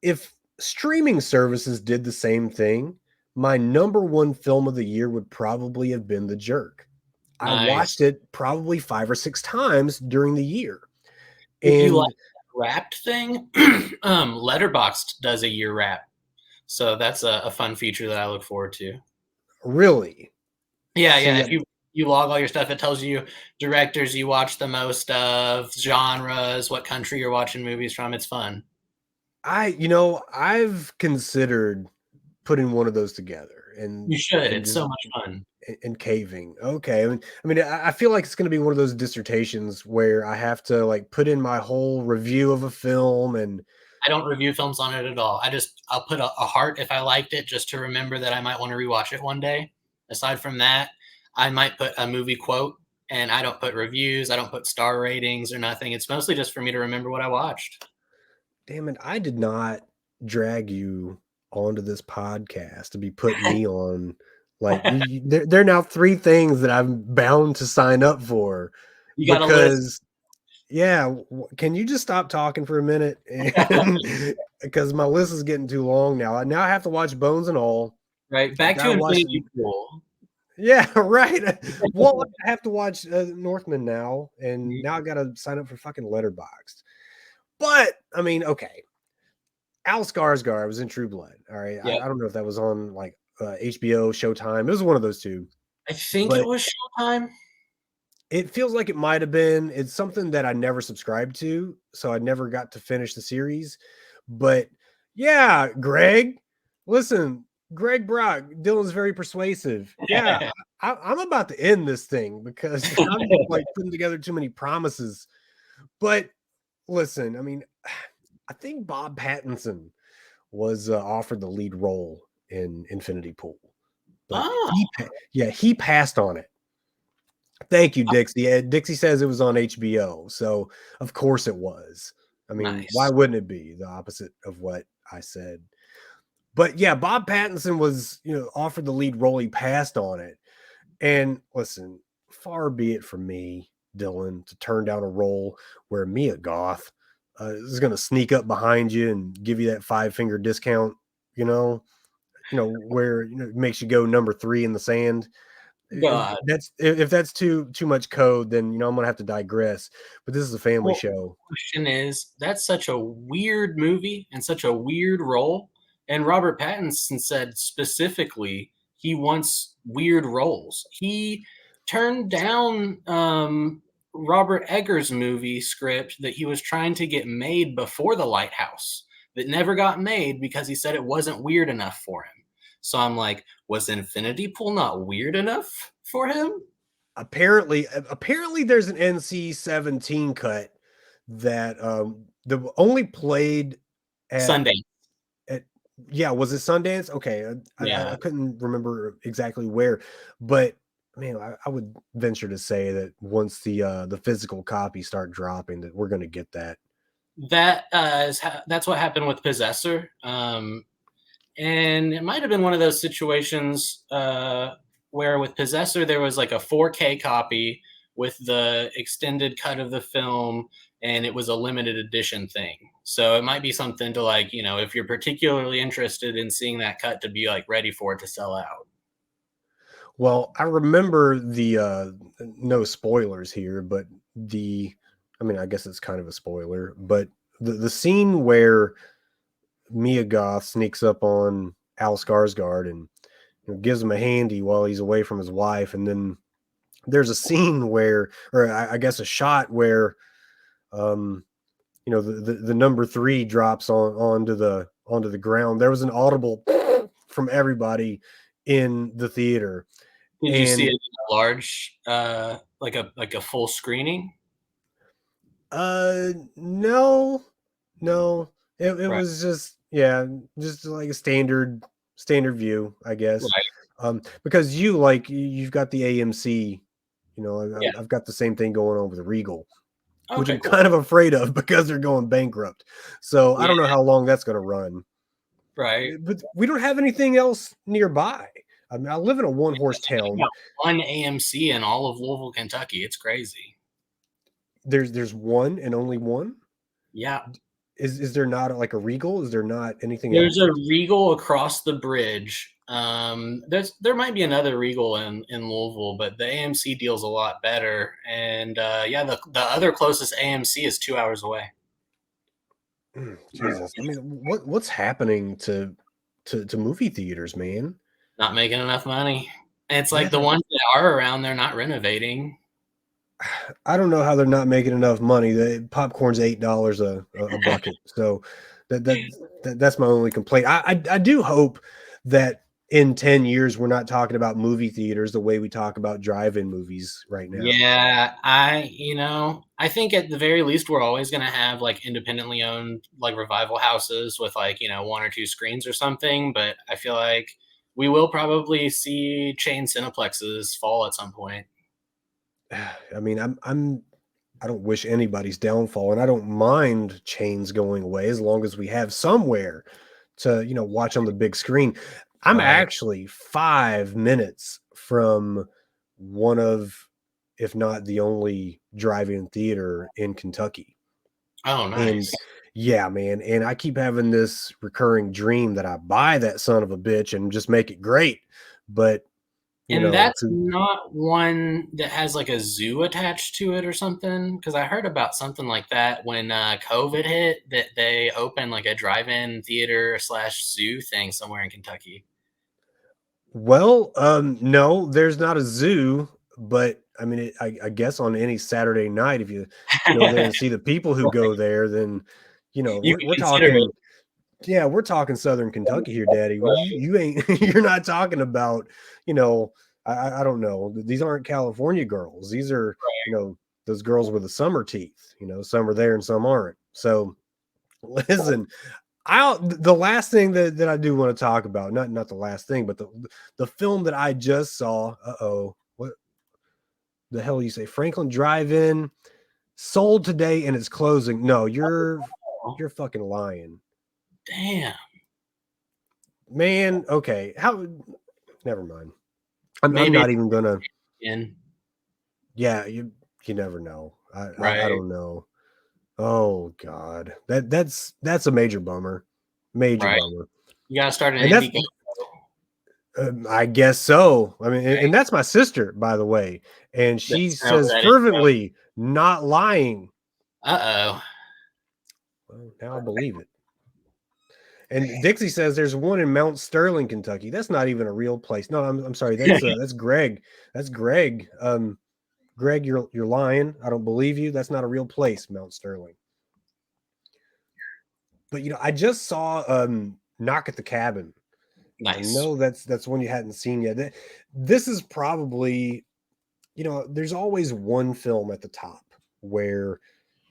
[SPEAKER 1] If streaming services did the same thing, my number one film of the year would probably have been The Jerk. I
[SPEAKER 6] nice.
[SPEAKER 1] watched it probably 5 or 6 times during the year.
[SPEAKER 6] If you like
[SPEAKER 1] And
[SPEAKER 6] that wrapped thing, Letterboxd does a year wrap, so that's a fun feature that I look forward to.
[SPEAKER 1] really,
[SPEAKER 6] Yeah, yeah.
[SPEAKER 1] see,
[SPEAKER 6] If you log all your stuff, it tells you directors you watch the most of, genres, what country you're watching movies from. It's fun.
[SPEAKER 1] I've considered putting one of those together
[SPEAKER 6] You should.
[SPEAKER 1] and
[SPEAKER 6] It's so
[SPEAKER 1] just
[SPEAKER 6] much fun.
[SPEAKER 1] and caving. Okay. I feel like it's going to be one of those dissertations where I have to like put in my whole review of a film and
[SPEAKER 6] I don't review films on it at all. I'll put a heart if I liked it, just to remember that I might want to rewatch it one day. Aside from that, I might put a movie quote, and I don't put reviews. I don't put star ratings or nothing. It's mostly just for me to remember what I watched.
[SPEAKER 1] damn it, I did not drag you onto this podcast to be putting me on. Like there are now 3 things that I'm bound to sign up for
[SPEAKER 6] You got a list,
[SPEAKER 1] because yeah, can you just stop talking for a minute? And because my list is getting too long now. Now I have to watch Bones and All.
[SPEAKER 6] right?
[SPEAKER 1] I
[SPEAKER 6] Back to
[SPEAKER 1] gotta watch.
[SPEAKER 6] Infinity Pool.
[SPEAKER 1] Yeah, right. Well, I have to watch Northman now, and now I got to sign up for fucking Letterboxd. But I mean, okay, Al Skarsgård was in True Blood. All right,
[SPEAKER 6] Yep.
[SPEAKER 1] I don't know if that was on like HBO, Showtime. It was one of those two.
[SPEAKER 6] I think it
[SPEAKER 1] But
[SPEAKER 6] was Showtime.
[SPEAKER 1] It feels like it might have been. It's something that I never subscribed to, so I never got to finish the series. But yeah, Greg, listen, Greg Brock, Dylan's very persuasive. Yeah, I'm about to end this thing because I'm like putting together too many promises. But listen, I mean, I think Bob Pattinson was offered the lead role in Infinity Pool, but
[SPEAKER 6] Oh,
[SPEAKER 1] he passed on it. Thank you, Dixie. Dixie says it was on HBO, so of course it was. I mean, why
[SPEAKER 6] nice.
[SPEAKER 1] wouldn't it be the opposite of what I said? But yeah, Bob Pattinson was, offered the lead role. He passed on it. And listen, far be it from me, Dylan, to turn down a role where Mia Goth is going to sneak up behind you and give you that 5-finger discount. Where it makes you go number 3 in the sand.
[SPEAKER 6] God.
[SPEAKER 1] If that's too much code, then I'm gonna have to digress. But this is a family
[SPEAKER 6] Well,
[SPEAKER 1] show.
[SPEAKER 6] question is, that's such a weird movie and such a weird role. And Robert Pattinson said specifically he wants weird roles. He turned down Robert Eggers' movie script that he was trying to get made before The Lighthouse that never got made because he said it wasn't weird enough for him. So I'm like, was Infinity Pool not weird enough for him?
[SPEAKER 1] Apparently there's an NC-17 cut that the only played at
[SPEAKER 6] Sunday.
[SPEAKER 1] yeah, was it Sundance? Okay, I
[SPEAKER 6] Yeah.
[SPEAKER 1] couldn't remember exactly where, but man, I would venture to say that once the physical copies start dropping, that we're gonna get that.
[SPEAKER 6] That's what happened with Possessor. And it might have been one of those situations where with Possessor there was like a 4K copy with the extended cut of the film, and it was a limited edition thing. So it might be something to like, if you're particularly interested in seeing that cut, to be like ready for it to sell out.
[SPEAKER 1] Well, I remember no spoilers here, but I mean, I guess it's kind of a spoiler, but the scene where Mia Goth sneaks up on Al Skarsgård and gives him a handy while he's away from his wife, and then there's a scene where, or I guess a shot where, the number 3 drops onto the ground. There was an audible from everybody in the theater.
[SPEAKER 6] Did you see it
[SPEAKER 1] And
[SPEAKER 6] in a large, like a full screening?
[SPEAKER 1] no, no, it
[SPEAKER 6] Right.
[SPEAKER 1] was just just like a standard view, I guess.
[SPEAKER 6] Right.
[SPEAKER 1] Because you've got the AMC,
[SPEAKER 6] Yeah.
[SPEAKER 1] I've got the same thing going on with Regal, which
[SPEAKER 6] Okay.
[SPEAKER 1] I'm
[SPEAKER 6] Cool.
[SPEAKER 1] kind of afraid of because they're going bankrupt. So I
[SPEAKER 6] Yeah.
[SPEAKER 1] don't know how long that's going to run.
[SPEAKER 6] Right.
[SPEAKER 1] But we don't have anything else nearby. I mean, I live in a one-horse
[SPEAKER 6] We
[SPEAKER 1] town.
[SPEAKER 6] got one AMC in all of Louisville, Kentucky. It's crazy.
[SPEAKER 1] There's one and only one.
[SPEAKER 6] Yeah.
[SPEAKER 1] Is there not like a Regal? Is there not anything
[SPEAKER 6] There's
[SPEAKER 1] else?
[SPEAKER 6] a Regal across the bridge. There might be another Regal in Louisville, but the AMC deal's a lot better. And the other closest AMC is 2 hours away.
[SPEAKER 1] Jesus, I mean, what's happening to movie theaters, man?
[SPEAKER 6] Not making enough money. And it's
[SPEAKER 1] Yeah,
[SPEAKER 6] like the ones that are around, they're not renovating.
[SPEAKER 1] I don't know how they're not making enough money. The popcorn's $8 a bucket, so that's my only complaint. I do hope that in 10 years we're not talking about movie theaters the way we talk about drive-in movies right now.
[SPEAKER 6] Yeah, I think at the very least we're always gonna have like independently owned like revival houses with like, 1 or 2 screens or something, but I feel like we will probably see chain cineplexes fall at some point.
[SPEAKER 1] I mean, I don't wish anybody's downfall, and I don't mind chains going away as long as we have somewhere to, watch on the big screen. I'm
[SPEAKER 6] Right.
[SPEAKER 1] actually 5 minutes from one of, if not the only drive-in theater in Kentucky.
[SPEAKER 6] Oh,
[SPEAKER 1] And
[SPEAKER 6] nice.
[SPEAKER 1] yeah, man, and I keep having this recurring dream that I buy that son of a bitch and just make it great. But,
[SPEAKER 6] And that's
[SPEAKER 1] to
[SPEAKER 6] not one that has like a zoo attached to it or something? Because I heard about something like that when COVID hit, that they opened like a drive-in theater slash zoo thing somewhere in Kentucky.
[SPEAKER 1] well, no, there's not a zoo, but I mean, I guess on any Saturday night, if you go there and see the people who go there, then
[SPEAKER 6] You can
[SPEAKER 1] we're
[SPEAKER 6] consider it.
[SPEAKER 1] talking. Yeah, we're talking Southern Kentucky here, Daddy.
[SPEAKER 6] Right.
[SPEAKER 1] You ain't. You're not talking about. I don't know. These aren't California girls. These are those girls with the summer teeth. Some are there and some aren't. So listen, the last thing that I do want to talk about, not the last thing, but the film that I just saw. What the hell you say? Franklin Drive-In sold today and it's closing. No, you're fucking lying.
[SPEAKER 6] Damn.
[SPEAKER 1] Man, okay. Never mind. I'm
[SPEAKER 6] Maybe
[SPEAKER 1] not even gonna.
[SPEAKER 6] in.
[SPEAKER 1] Yeah, you never know. I
[SPEAKER 6] Right.
[SPEAKER 1] don't know. Oh God, that's a major bummer. Major
[SPEAKER 6] Right.
[SPEAKER 1] bummer.
[SPEAKER 6] You gotta start an
[SPEAKER 1] And that's
[SPEAKER 6] indie.
[SPEAKER 1] I guess so. I mean, and that's my sister, by the way, and she says fervently, not lying.
[SPEAKER 6] Uh-oh.
[SPEAKER 1] Well, now I believe it. And Dixie says there's one in Mount Sterling, Kentucky. That's not even a real place. No, I'm sorry. That's Greg. That's Greg. Greg, you're lying. I don't believe you. That's not a real place, Mount Sterling. But I just saw Knock at the Cabin.
[SPEAKER 6] Nice.
[SPEAKER 1] I know that's one you hadn't seen yet. This is probably, there's always one film at the top where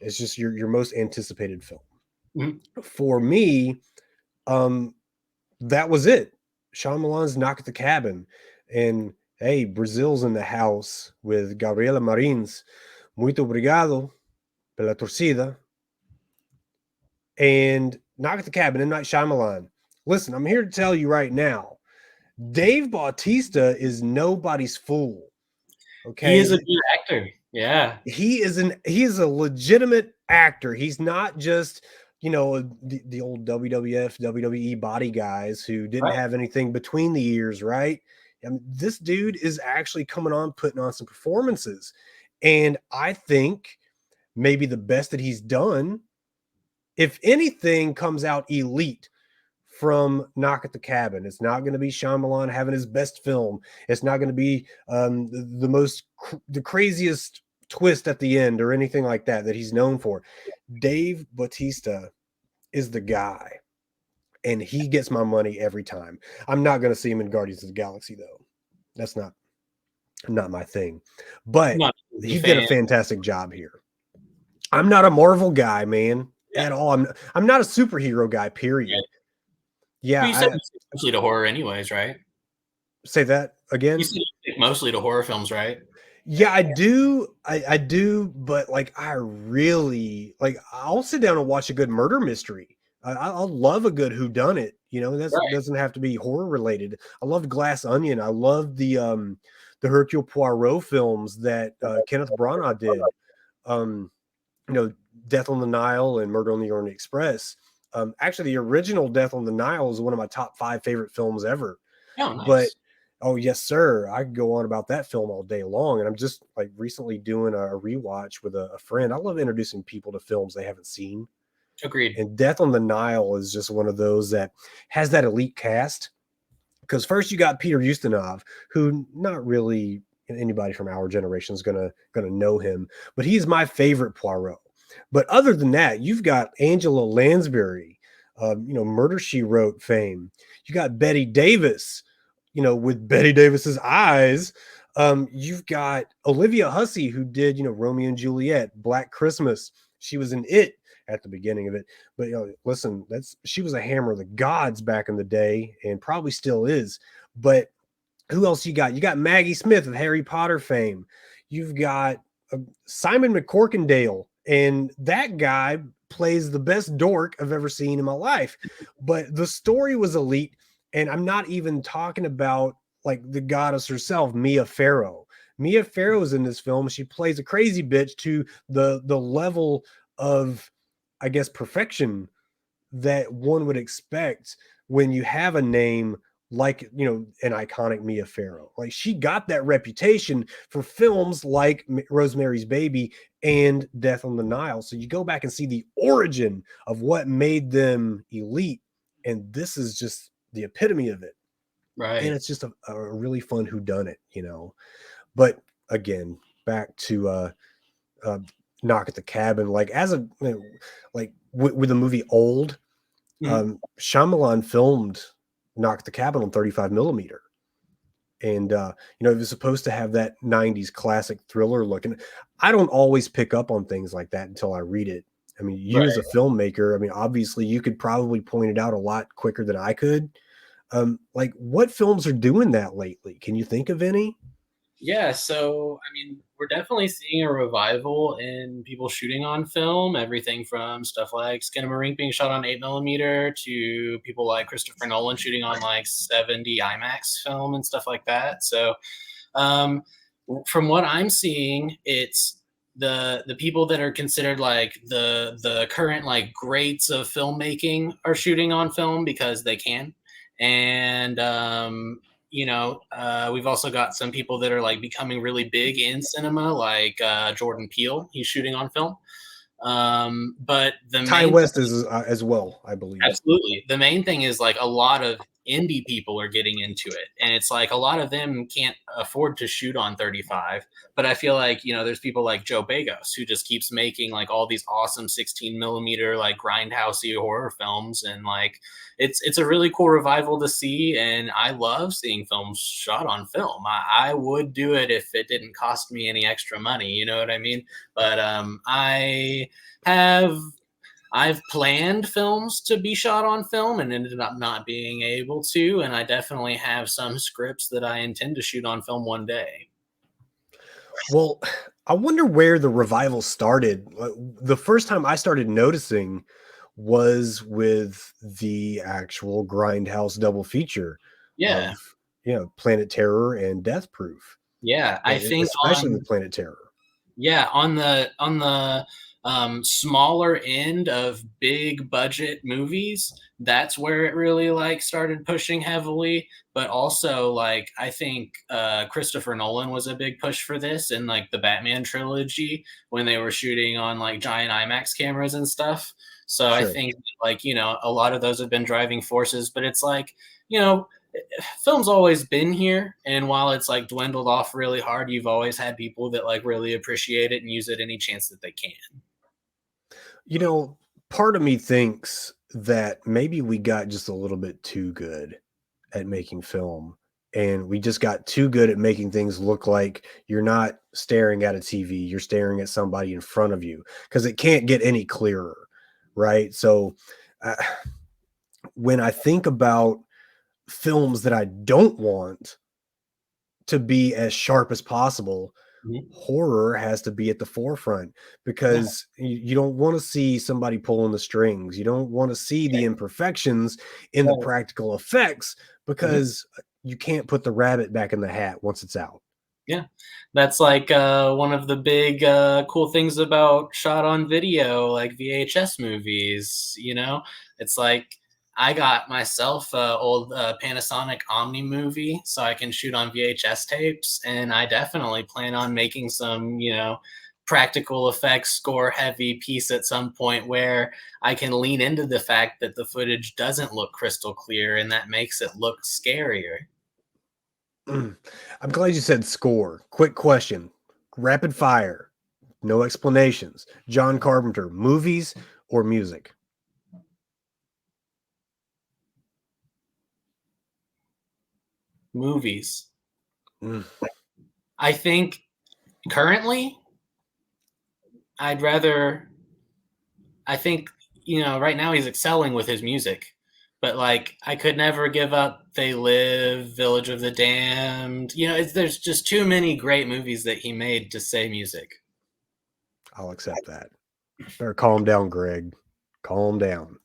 [SPEAKER 1] it's just your most anticipated film.
[SPEAKER 6] Mm-hmm.
[SPEAKER 1] For me, that was it. Shyamalan's Knock at the Cabin. And hey, Brazil's in the house with Gabriela Marins. Muito obrigado pela torcida. And Knock at the Cabin, M. Night Shyamalan. Listen, I'm here to tell you right now, Dave Bautista is nobody's fool. Okay.
[SPEAKER 6] He is a good actor. Yeah.
[SPEAKER 1] He is a legitimate actor. He's not just, the old WWF, WWE body guys who didn't have anything between the ears, right? I mean, this dude is actually putting on some performances. And I think maybe the best that he's done, if anything comes out elite from Knock at the Cabin, it's not going to be Shyamalan having his best film. It's not going to be the craziest twist at the end or anything like that he's known for. Dave Bautista is the guy, and he gets my money every time. I'm not going to see him in Guardians of the Galaxy, though. That's not my thing. But he did a fantastic job here. I'm not a Marvel guy, man, at all. I'm not a superhero guy, period.
[SPEAKER 6] Right.
[SPEAKER 1] Yeah.
[SPEAKER 6] You said mostly to horror anyways, right?
[SPEAKER 1] Say that again?
[SPEAKER 6] You said mostly to horror films, right?
[SPEAKER 1] Yeah, I do. I do, but I really I'll sit down and watch a good murder mystery. I'll love a good whodunit. That doesn't have to be horror related. I loved Glass Onion. I loved the Hercule Poirot films that Kenneth Branagh did. Death on the Nile and Murder on the Orient Express. Actually, the original Death on the Nile is one of my top 5 favorite films ever.
[SPEAKER 6] Oh, nice.
[SPEAKER 1] But oh yes, sir, I could go on about that film all day long. And I'm just recently doing a rewatch with a friend. I love introducing people to films they haven't seen.
[SPEAKER 6] Agreed.
[SPEAKER 1] And Death on the Nile is just one of those that has that elite cast. Because first you got Peter Ustinov, who not really anybody from our generation is gonna know him, but he's my favorite Poirot. But other than that, you've got Angela Lansbury, Murder, She Wrote fame. You got Betty Davis, with Betty Davis's eyes. You've got Olivia Hussey, who did, Romeo and Juliet, Black Christmas. She was in It at the beginning of it. But listen, she was a hammer of the gods back in the day and probably still is. But who else you got? You got Maggie Smith of Harry Potter fame. You've got Simon McCorkindale, and that guy plays the best dork I've ever seen in my life. But the story was elite, and I'm not even talking about the goddess herself, Mia Farrow. Mia Farrow is in this film. She plays a crazy bitch to the level of, I guess, perfection that one would expect when you have a name like, an iconic Mia Farrow. She got that reputation for films like Rosemary's Baby and Death on the Nile. So you go back and see the origin of what made them elite. And this is just the epitome of it.
[SPEAKER 6] Right.
[SPEAKER 1] And it's just a really fun whodunit, But again, back to Knock at the Cabin, like as a like with the movie Old, Shyamalan filmed Knock at the Cabin on 35 millimeter. And it was supposed to have that 90s classic thriller look. And I don't always pick up on things like that until I read it. I mean, you as a filmmaker, I mean, obviously you could probably point it out a lot quicker than I could. Like, what films are doing that lately? Can you think of any?
[SPEAKER 6] Yeah, so I mean, we're definitely seeing a revival in people shooting on film. Everything from stuff like Skinamarink being shot on 8 millimeter to people like Christopher Nolan shooting on like 70 IMAX film and stuff like that. So, from what I'm seeing, it's the people that are considered like the current like greats of filmmaking are shooting on film because they can, and we've also got some people that are like becoming really big in cinema, like Jordan Peele. He's shooting on film. But the
[SPEAKER 1] Ty West is as well, I believe.
[SPEAKER 6] Absolutely. The main thing is like a lot of indie people are getting into it, and it's like a lot of them can't afford to shoot on 35, but I feel like there's people like Joe Bagos who just keeps making like all these awesome 16 millimeter like grindhousey horror films, and like it's a really cool revival to see, and I love seeing films shot on film. I would do it if it didn't cost me any extra money, you know what I mean? But I've planned films to be shot on film and ended up not being able to, and I definitely have some scripts that I intend to shoot on film one day.
[SPEAKER 1] Well, I wonder where the revival started. The first time I started noticing was with the actual Grindhouse double feature of Planet Terror and Death Proof.
[SPEAKER 6] Yeah, I think
[SPEAKER 1] especially with Planet Terror.
[SPEAKER 6] Yeah, on the smaller end of big budget movies, that's where it really like started pushing heavily. But also, like, I think Christopher Nolan was a big push for this in like the Batman trilogy when they were shooting on like giant IMAX cameras and stuff. So I think like a lot of those have been driving forces. But it's like film's always been here, and while it's like dwindled off really hard, you've always had people that like really appreciate it and use it any chance that they can.
[SPEAKER 1] Part of me thinks that maybe we got just a little bit too good at making film, and we just got too good at making things look like you're not staring at a TV, you're staring at somebody in front of you, because it can't get any clearer, right? So when I think about films that I don't want to be as sharp as possible, horror has to be at the forefront, because you don't want to see somebody pulling the strings. You don't want to see the imperfections in the practical effects, because you can't put the rabbit back in the hat once it's out.
[SPEAKER 6] Yeah, that's like one of the big cool things about shot on video, like VHS movies. It's like I got myself an old Panasonic Omni movie so I can shoot on VHS tapes, and I definitely plan on making some, practical effects score heavy piece at some point where I can lean into the fact that the footage doesn't look crystal clear, and that makes it look scarier.
[SPEAKER 1] I'm glad you said score. Quick question, rapid fire, no explanations. John Carpenter, movies or music?
[SPEAKER 6] Movies. I think currently I think right now he's excelling with his music, but like I could never give up They Live, Village of the Damned. There's just too many great movies that he made to say music.
[SPEAKER 1] I'll accept that. Better calm down, Greg. Calm down.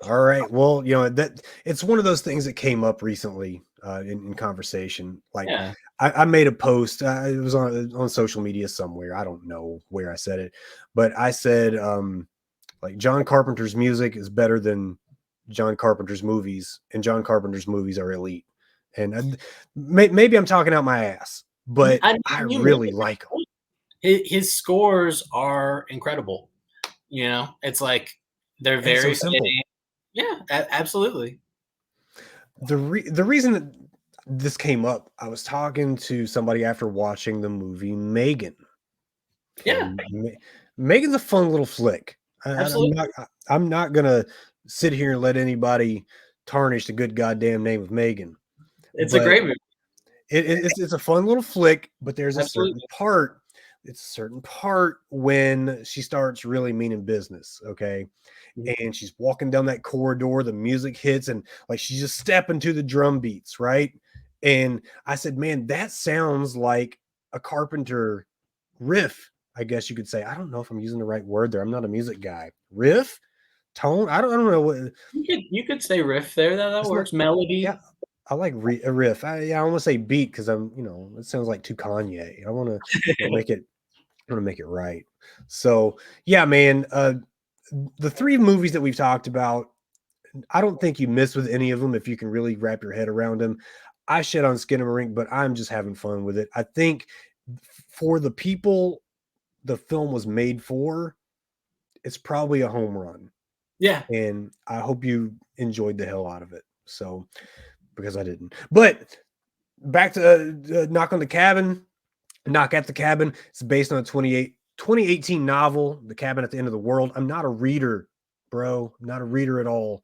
[SPEAKER 1] All right. Well, that it's one of those things that came up recently in conversation. Like I made a post. It was on social media somewhere. I don't know where I said it, but I said like John Carpenter's music is better than John Carpenter's movies, and John Carpenter's movies are elite. And maybe I'm talking out my ass, but I really like them.
[SPEAKER 6] His scores are incredible. It's like they're very
[SPEAKER 1] so simple.
[SPEAKER 6] Yeah, absolutely.
[SPEAKER 1] The reason that this came up. I was talking to somebody after watching the movie Megan. Okay,
[SPEAKER 6] Yeah,
[SPEAKER 1] Megan's a fun little flick.
[SPEAKER 6] absolutely.
[SPEAKER 1] I'm not gonna sit here and let anybody tarnish the good goddamn name of Megan.
[SPEAKER 6] It's a
[SPEAKER 1] But
[SPEAKER 6] great movie.
[SPEAKER 1] it's a fun little flick. But there's a certain
[SPEAKER 6] Absolutely.
[SPEAKER 1] part. It's a certain part when she starts really meaning business. Okay,
[SPEAKER 6] Mhm.
[SPEAKER 1] and she's walking down that corridor, the music hits, and like she's just stepping to the drum beats, right? And I said, man, that sounds like a Carpenter riff, I guess you could say. I don't know if I'm using the right word there. I'm not a music guy. Riff, tone. I don't know what
[SPEAKER 6] You could say riff there. That
[SPEAKER 1] it's not.
[SPEAKER 6] works.
[SPEAKER 1] Yeah,
[SPEAKER 6] Melody.
[SPEAKER 1] I like a riff. I want to say beat because it sounds like too Kanye. I want to make it. I want to make it right. So yeah, man. The three movies that we've talked about, I don't think you miss with any of them if you can really wrap your head around them. I shit on Skinamarink, but I'm just having fun with it. I think for the people the film was made for, it's probably a home run.
[SPEAKER 6] Yeah.
[SPEAKER 1] And I hope you enjoyed the hell out of it. So, because I didn't. But back to Knock on the Cabin. Knock at the Cabin. It's based on a 2018 novel, The Cabin at the End of the World. I'm not a reader, bro. I'm not a reader at all.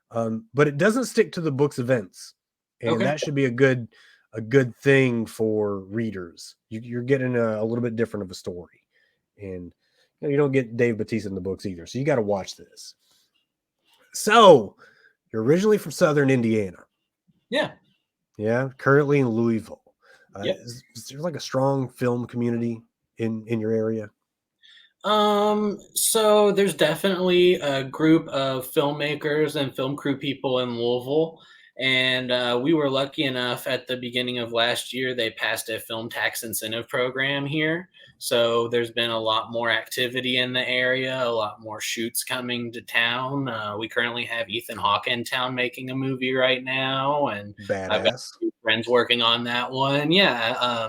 [SPEAKER 1] But it doesn't stick to the book's events, and
[SPEAKER 6] Okay.
[SPEAKER 1] that should be a good thing for readers. You're getting a little bit different of a story, and you don't get Dave Bautista in the books either. So you got to watch this. So you're originally from Southern Indiana,
[SPEAKER 6] Yeah.
[SPEAKER 1] yeah. Currently in Louisville.
[SPEAKER 6] Yep.
[SPEAKER 1] Is there like a strong film community in your area?
[SPEAKER 6] So there's definitely a group of filmmakers and film crew people in Louisville. And we were lucky enough at the beginning of last year, they passed a film tax incentive program here. So there's been a lot more activity in the area, a lot more shoots coming to town. We currently have Ethan Hawke in town making a movie right now. And I've got
[SPEAKER 1] Badass.
[SPEAKER 6] friends working on that one. Yeah.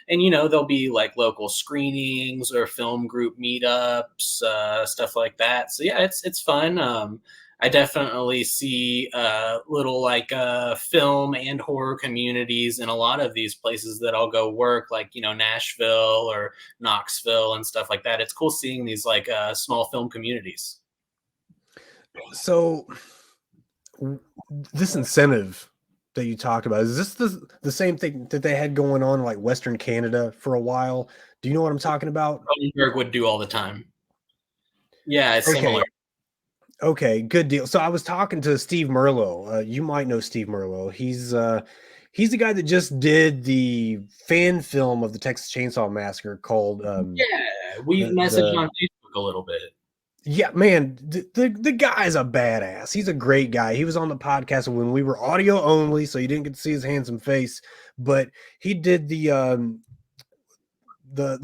[SPEAKER 6] And there'll be like local screenings or film group meetups, stuff like that. So yeah, it's fun. I definitely see little like film and horror communities in a lot of these places that I'll go work, like Nashville or Knoxville and stuff like that. It's cool seeing these like small film communities.
[SPEAKER 1] So this incentive that you talked about, is this the same thing that they had going on like Western Canada for a while? Do you know what I'm talking about?
[SPEAKER 6] Cronenberg would do all the time. Yeah, it's
[SPEAKER 1] Okay.
[SPEAKER 6] similar.
[SPEAKER 1] Okay, good deal. So I was talking to Steve Merlo. You might know Steve Merlo. He's the guy that just did the fan film of the Texas Chainsaw Massacre called
[SPEAKER 6] Yeah, we've messaged on Facebook a little bit.
[SPEAKER 1] yeah, man, the guy's a badass. He's a great guy. He was on the podcast when we were audio only, so you didn't get to see his handsome face, but he did the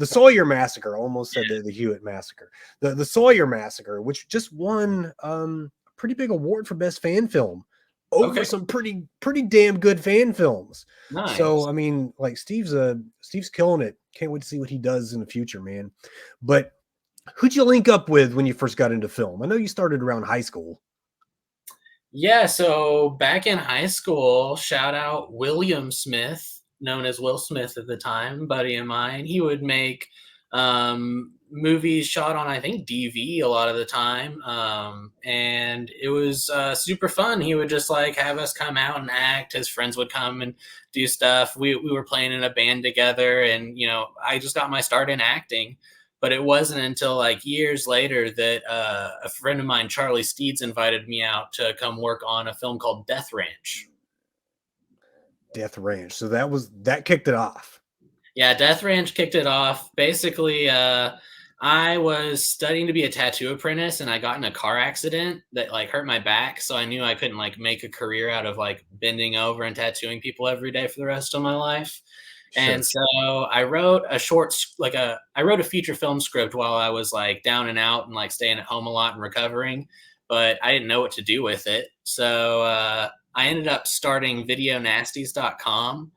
[SPEAKER 1] Sawyer Massacre. I almost said the Hewitt Massacre. The Sawyer Massacre, which just won a pretty big award for best fan film over some pretty damn good fan films.
[SPEAKER 6] Nice.
[SPEAKER 1] So I mean, like Steve's killing it. Can't wait to see what he does in the future, man. But who'd you link up with when you first got into film? I know you started around high school.
[SPEAKER 6] Yeah, so back in high school, shout out William Smith, known as Will Smith at the time, buddy of mine. He would make movies shot on, I think, DV a lot of the time. And it was super fun. He would just like have us come out and act. His friends would come and do stuff. We were playing in a band together, and I just got my start in acting. But it wasn't until like years later that a friend of mine, Charlie Steeds, invited me out to come work on a film called Death Ranch.
[SPEAKER 1] Death Ranch. So that kicked it off.
[SPEAKER 6] Yeah, Death Ranch kicked it off. Basically, I was studying to be a tattoo apprentice, and I got in a car accident that like hurt my back. So I knew I couldn't like make a career out of like bending over and tattooing people every day for the rest of my life. And so I wrote I wrote a feature film script while I was like down and out and like staying at home a lot and recovering, but I didn't know what to do with it. So I ended up starting videonasties.com.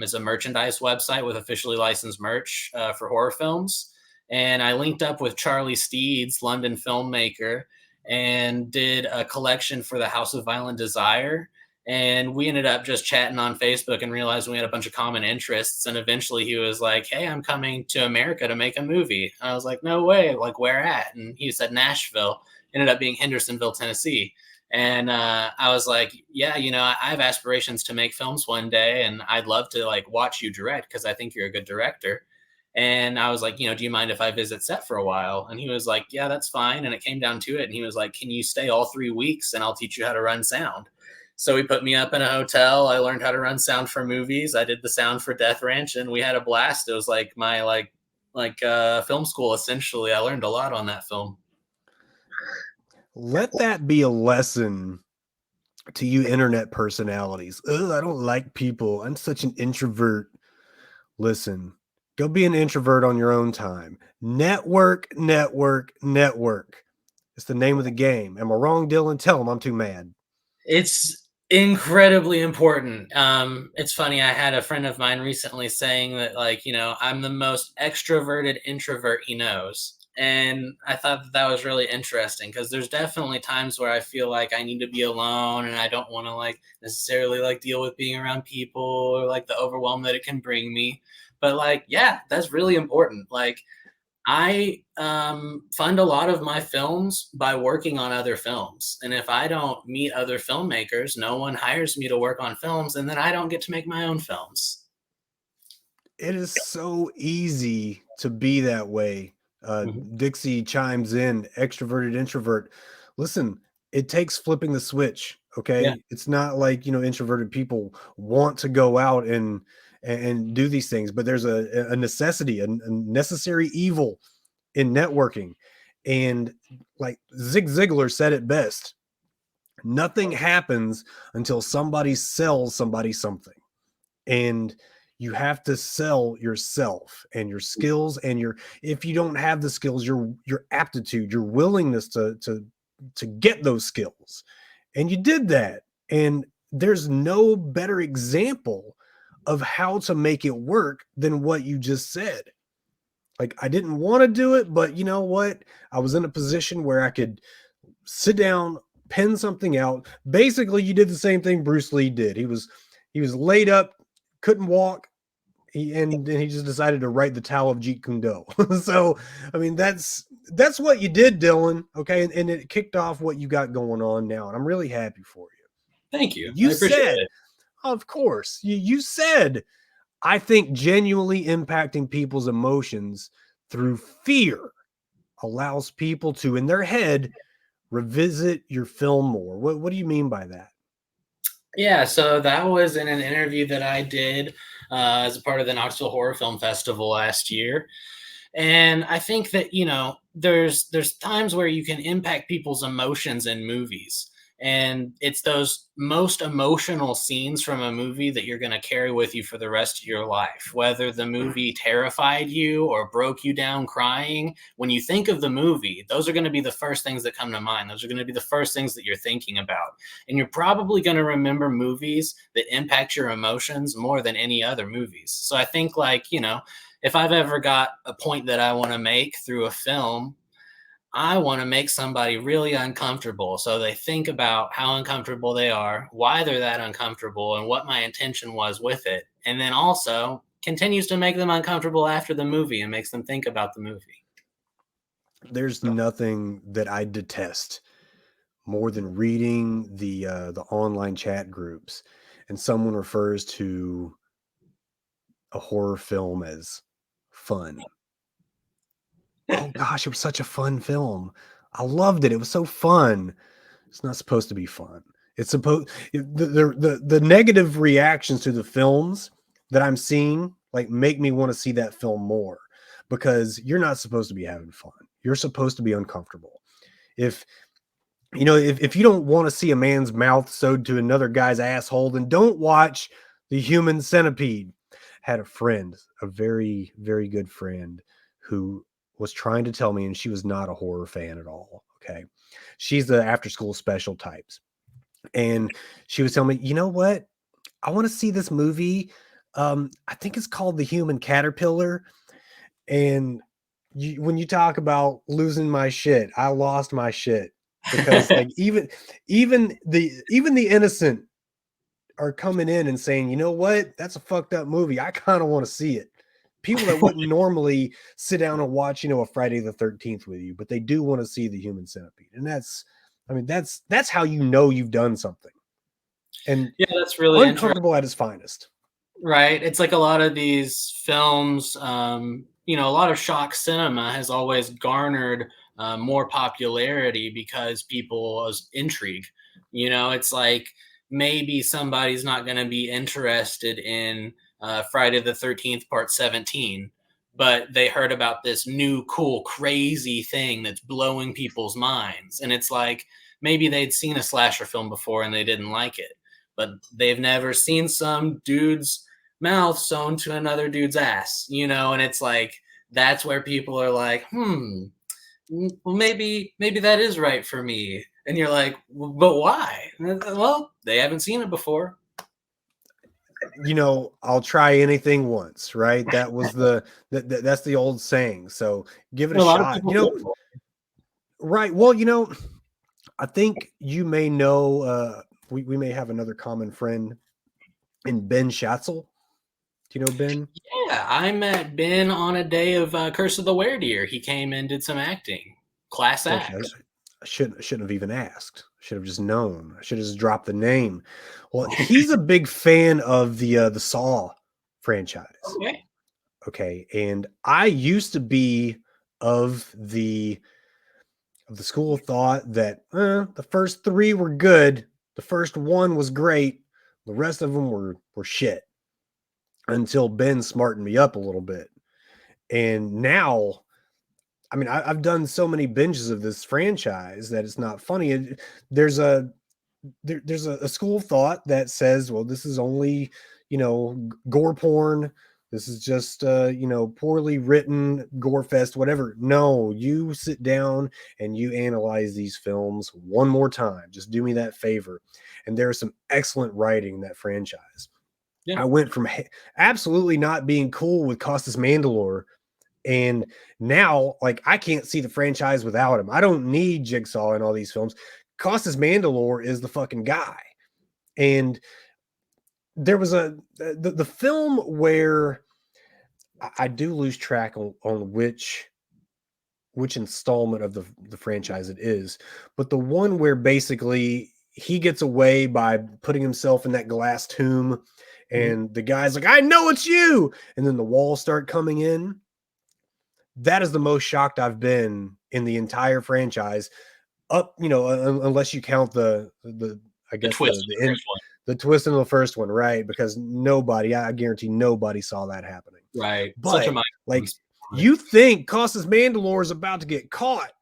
[SPEAKER 6] It's a merchandise website with officially licensed merch for horror films. And I linked up with Charlie Steeds, London filmmaker, and did a collection for the House of Violent Desire. And we ended up just chatting on Facebook and realized we had a bunch of common interests. And eventually he was like, "Hey, I'm coming to America to make a movie." I was like, "No way. Like, where at?" And he said Nashville. Ended up being Hendersonville, Tennessee. And I was like, "Yeah, I have aspirations to make films one day, and I'd love to like watch you direct because I think you're a good director." And I was like, "Do you mind if I visit set for a while?" And he was like, "Yeah, that's fine." And it came down to it. And he was like, "Can you stay all 3 weeks and I'll teach you how to run sound?" So he put me up in a hotel. I learned how to run sound for movies. I did the sound for Death Ranch, and we had a blast. It was like my film school essentially. I learned a lot on that film.
[SPEAKER 1] Let that be a lesson to you internet personalities. Ugh, I don't like people. I'm such an introvert. Listen, go be an introvert on your own time. Network, network, network. It's the name of the game. Am I wrong, Dylan? Tell him I'm too mad.
[SPEAKER 6] It's incredibly important. It's funny. I had a friend of mine recently saying that, like, I'm the most extroverted introvert he knows. And I thought that was really interesting because there's definitely times where I feel like I need to be alone and I don't want to like necessarily like deal with being around people or like the overwhelm that it can bring me. But like, yeah, that's really important. Like, I fund a lot of my films by working on other films. And if I don't meet other filmmakers, no one hires me to work on films, and then I don't get to make my own films.
[SPEAKER 1] It is so easy to be that way.
[SPEAKER 6] Mhm.
[SPEAKER 1] Dixie chimes in, extroverted, introvert. Listen, it takes flipping the switch.
[SPEAKER 6] Yeah.
[SPEAKER 1] Okay. It's not like, introverted people want to go out and do these things, but there's a necessity, a necessary evil in networking. And like Zig Ziglar said it best, nothing happens until somebody sells somebody something. And you have to sell yourself and your skills and if you don't have the skills, your aptitude, your willingness to get those skills. And you did that. And there's no better example of how to make it work than what you just said. Like, I didn't want to do it, but you know what? I was in a position where I could sit down, pen something out. Basically, you did the same thing Bruce Lee did. He was laid up, couldn't walk, and then he just decided to write the Tao of Jeet Kune Do. So, I mean, that's what you did, Dylan. Okay, and it kicked off what you got going on now, and I'm really happy for you.
[SPEAKER 6] Thank you.
[SPEAKER 1] You
[SPEAKER 6] I appreciate
[SPEAKER 1] said,
[SPEAKER 6] it.
[SPEAKER 1] of course, you said, I think genuinely impacting people's emotions through fear allows people to, in their head, revisit your film more. What do you mean by that?
[SPEAKER 6] Yeah, so that was in an interview that I did as a part of the Knoxville Horror Film Festival last year. And I think that, there's times where you can impact people's emotions in movies. And it's those most emotional scenes from a movie that you're going to carry with you for the rest of your life. Whether the movie terrified you or broke you down crying, when you think of the movie, those are going to be the first things that come to mind. Those are going to be the first things that you're thinking about. And you're probably going to remember movies that impact your emotions more than any other movies. So I think, like, if I've ever got a point that I want to make through a film, I want to make somebody really uncomfortable. So they think about how uncomfortable they are, why they're that uncomfortable, and what my intention was with it. And then also continues to make them uncomfortable after the movie and makes them think about the movie.
[SPEAKER 1] There's nothing that I detest more than reading the online chat groups and someone refers to a horror film as fun. Oh gosh, it was such a fun film. I loved it. It was so fun. It's not supposed to be fun. It's supposed the negative reactions to the films that I'm seeing like make me want to see that film more because you're not supposed to be having fun. You're supposed to be uncomfortable. If if you don't want to see a man's mouth sewed to another guy's asshole, then don't watch The Human Centipede. Had a friend, a very, very good friend, who was trying to tell me, and she was not a horror fan at all. Okay. She's the after school special types. And she was telling me, you know what? I want to see this movie. I think it's called The Human Caterpillar. And when you talk about losing my shit, I lost my shit because like even the innocent are coming in and saying, you know what, that's a fucked up movie. I kind of want to see it. People that wouldn't normally sit down and watch, a Friday the 13th with you, but they do want to see the Human Centipede. And that's how you've done something. And
[SPEAKER 6] yeah, that's really
[SPEAKER 1] uncomfortable at its finest.
[SPEAKER 6] Right. It's like a lot of these films, a lot of shock cinema has always garnered more popularity because people's intrigue. It's like maybe somebody's not going to be interested in Friday the 13th, part 17, but they heard about this new, cool, crazy thing that's blowing people's minds. And it's like maybe they'd seen a slasher film before and they didn't like it, but they've never seen some dude's mouth sewn to another dude's ass, and it's like that's where people are like, well, maybe that is right for me. And you're like, but why? Well, they haven't seen it before.
[SPEAKER 1] I'll try anything once, right? That was that's the old saying. So give it a shot. Right. Well, I think you may know we may have another common friend in Ben Schatzel. Do you know Ben?
[SPEAKER 6] Yeah, I met Ben on a day of Curse of the Werewolf. He came and did some acting. Class act.
[SPEAKER 1] I shouldn't have even asked. I should have just known. I should have just dropped the name. Well, he's a big fan of the Saw franchise. Okay, and I used to be of the school of thought that the first 3 were good, the first 1 was great, the rest of them were shit. Until Ben smartened me up a little bit. And now, I've done so many binges of this franchise that it's not funny. There's a school of thought that says, well, this is only, gore porn. This is just, poorly written gore fest, whatever. No, you sit down and you analyze these films one more time. Just do me that favor. And there is some excellent writing in that franchise. Yeah. I went from absolutely not being cool with Costas Mandylor, and now, like, I can't see the franchise without him. I don't need Jigsaw in all these films. Costas Mandylor is the fucking guy. And there was the film where I do lose track on which installment of the franchise it is, but the one where basically he gets away by putting himself in that glass tomb. And the guy's like, I know it's you. And then the walls start coming in. That is the most shocked I've been in the entire franchise. Unless you count the twist in the first one, right? Because I guarantee nobody saw that happening.
[SPEAKER 6] Right.
[SPEAKER 1] But you think Costas Mandylor is about to get caught.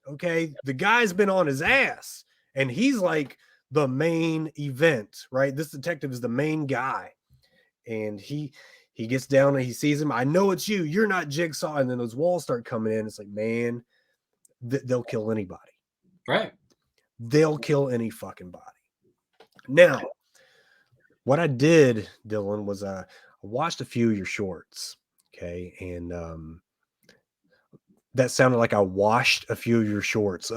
[SPEAKER 1] Okay. The guy's been on his ass. And he's like the main event, right? This detective is the main guy. And he gets down and he sees him. I know it's you. You're not Jigsaw. And then those walls start coming in. It's like, man, they'll kill anybody.
[SPEAKER 6] Right.
[SPEAKER 1] They'll kill any fucking body. Now, what I did, Dylan, was I watched a few of your shorts. Okay. And that sounded like I watched a few of your shorts.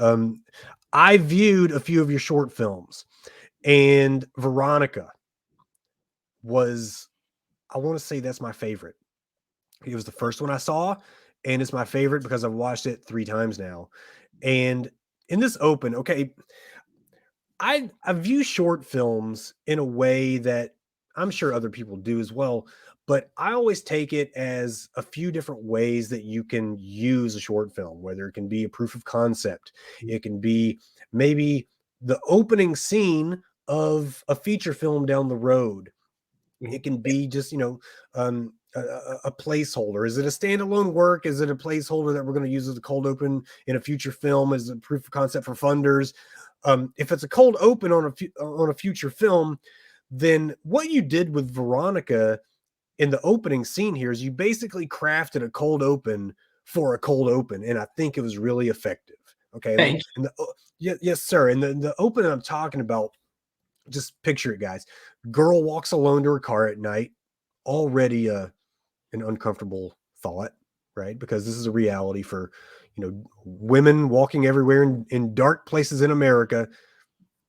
[SPEAKER 1] I viewed a few of your short films, and Veronica was, I want to say that's my favorite. It was the first one I saw, and it's my favorite because I've watched it 3 times now. And in this open, okay, I view short films in a way that I'm sure other people do as well, but I always take it as a few different ways that you can use a short film, whether it can be a proof of concept. It can be maybe the opening scene of a feature film down the road. It can be just, a placeholder. Is it a standalone work? Is it a placeholder that we're going to use as a cold open in a future film as a proof of concept for funders? If it's a cold open on a future film, then what you did with Veronica in the opening scene here is you basically crafted a cold open for a cold open, and I think it was really effective. Okay, yes, sir. And the open I'm talking about, just picture it, guys. Girl walks alone to her car at night, already an uncomfortable thought, right? Because this is a reality for women walking everywhere in dark places in America.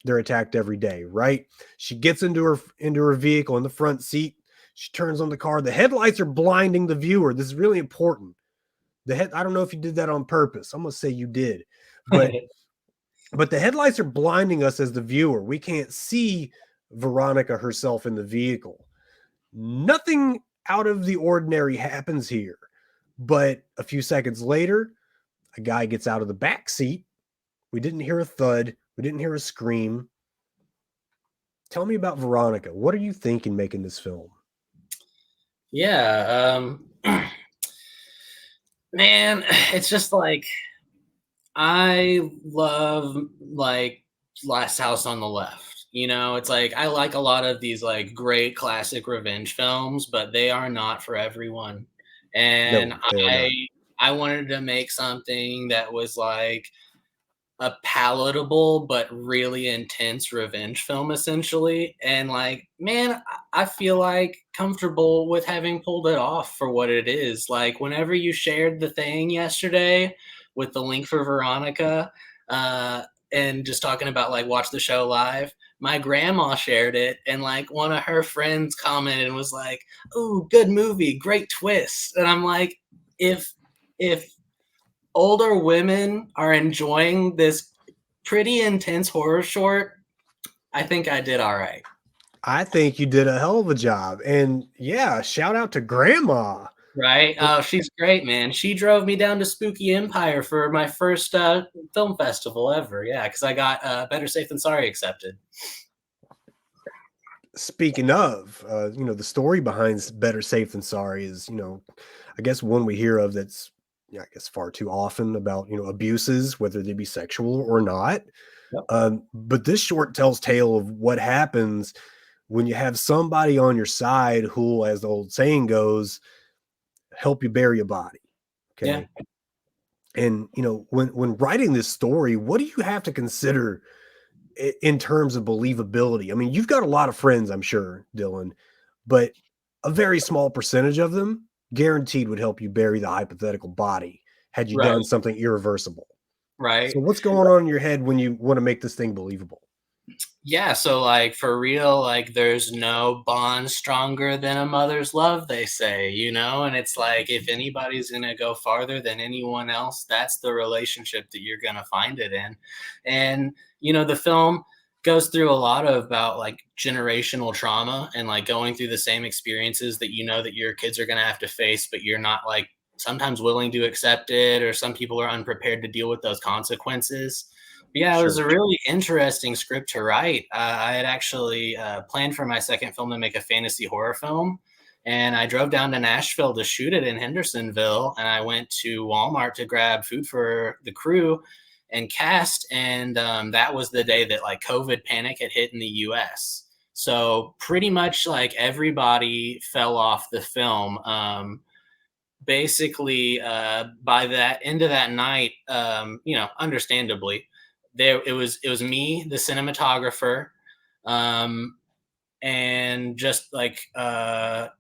[SPEAKER 1] they're attacked every day, right? She gets into her vehicle in the front seat. She turns on the car. The headlights are blinding the viewer. This is really important. I don't know if you did that on purpose. I'm gonna say you did, but the headlights are blinding us as the viewer. We can't see Veronica herself in the vehicle. Nothing out of the ordinary happens here. But a few seconds later, a guy gets out of the back seat. We didn't hear a thud. We didn't hear a scream. Tell me about Veronica. What are you thinking making this film?
[SPEAKER 6] Yeah, man, it's just like I love like Last House on the Left. You know, it's like I like a lot of these like great classic revenge films, but they are not for everyone. And
[SPEAKER 1] No, they are
[SPEAKER 6] I
[SPEAKER 1] not.
[SPEAKER 6] I wanted to make something that was like a palatable but really intense revenge film essentially, and like man, I feel like comfortable with having pulled it off for what it is. Like whenever you shared the thing yesterday with the link for Veronica, uh and just talking about like watch the show live, my grandma shared it, and like one of her friends commented and was like, "Ooh, good movie, great twist." And I'm like, if older women are enjoying this pretty intense horror short, I think I did all right.
[SPEAKER 1] I think you did a hell of a job. And yeah, shout out to Grandma.
[SPEAKER 6] Right? Oh, she's great, man. She drove me down to Spooky Empire for my first film festival ever. Yeah, because I got Better Safe Than Sorry accepted.
[SPEAKER 1] Speaking of, the story behind Better Safe Than Sorry is, I guess one we hear of that's, yeah, I guess far too often about, abuses, whether they be sexual or not.
[SPEAKER 6] Yep.
[SPEAKER 1] But this short tells tale of what happens when you have somebody on your side who, as the old saying goes, help you bury a body. Okay.
[SPEAKER 6] Yeah.
[SPEAKER 1] And, when writing this story, what do you have to consider in terms of believability? I mean, you've got a lot of friends, I'm sure, Dylan, but a very small percentage of them guaranteed would help you bury the hypothetical body had you
[SPEAKER 6] Right.
[SPEAKER 1] done something irreversible.
[SPEAKER 6] Right.
[SPEAKER 1] So what's going on in your head when you want to make this thing believable?
[SPEAKER 6] Yeah, so like for real, like there's no bond stronger than a mother's love, they say, and it's like if anybody's gonna go farther than anyone else, that's the relationship that you're gonna find it in. And the film goes through a lot of about like generational trauma and like going through the same experiences that that your kids are gonna have to face, but you're not like sometimes willing to accept it, or some people are unprepared to deal with those consequences. Yeah, it was a really interesting script to write. I had actually planned for my second film to make a fantasy horror film, and I drove down to Nashville to shoot it in Hendersonville, and I went to Walmart to grab food for the crew and cast, and that was the day that like COVID panic had hit in the US. So pretty much like everybody fell off the film. Basically, by that end of that night, understandably, it was me, the cinematographer, um, and just like an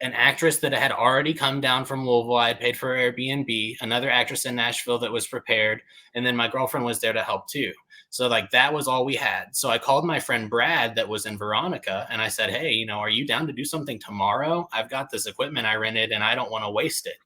[SPEAKER 6] actress that had already come down from Louisville. I had paid for Airbnb, another actress in Nashville that was prepared, and then my girlfriend was there to help too. So like that was all we had. So I called my friend Brad that was in Veronica, and I said, "Hey, are you down to do something tomorrow? I've got this equipment I rented, and I don't want to waste it."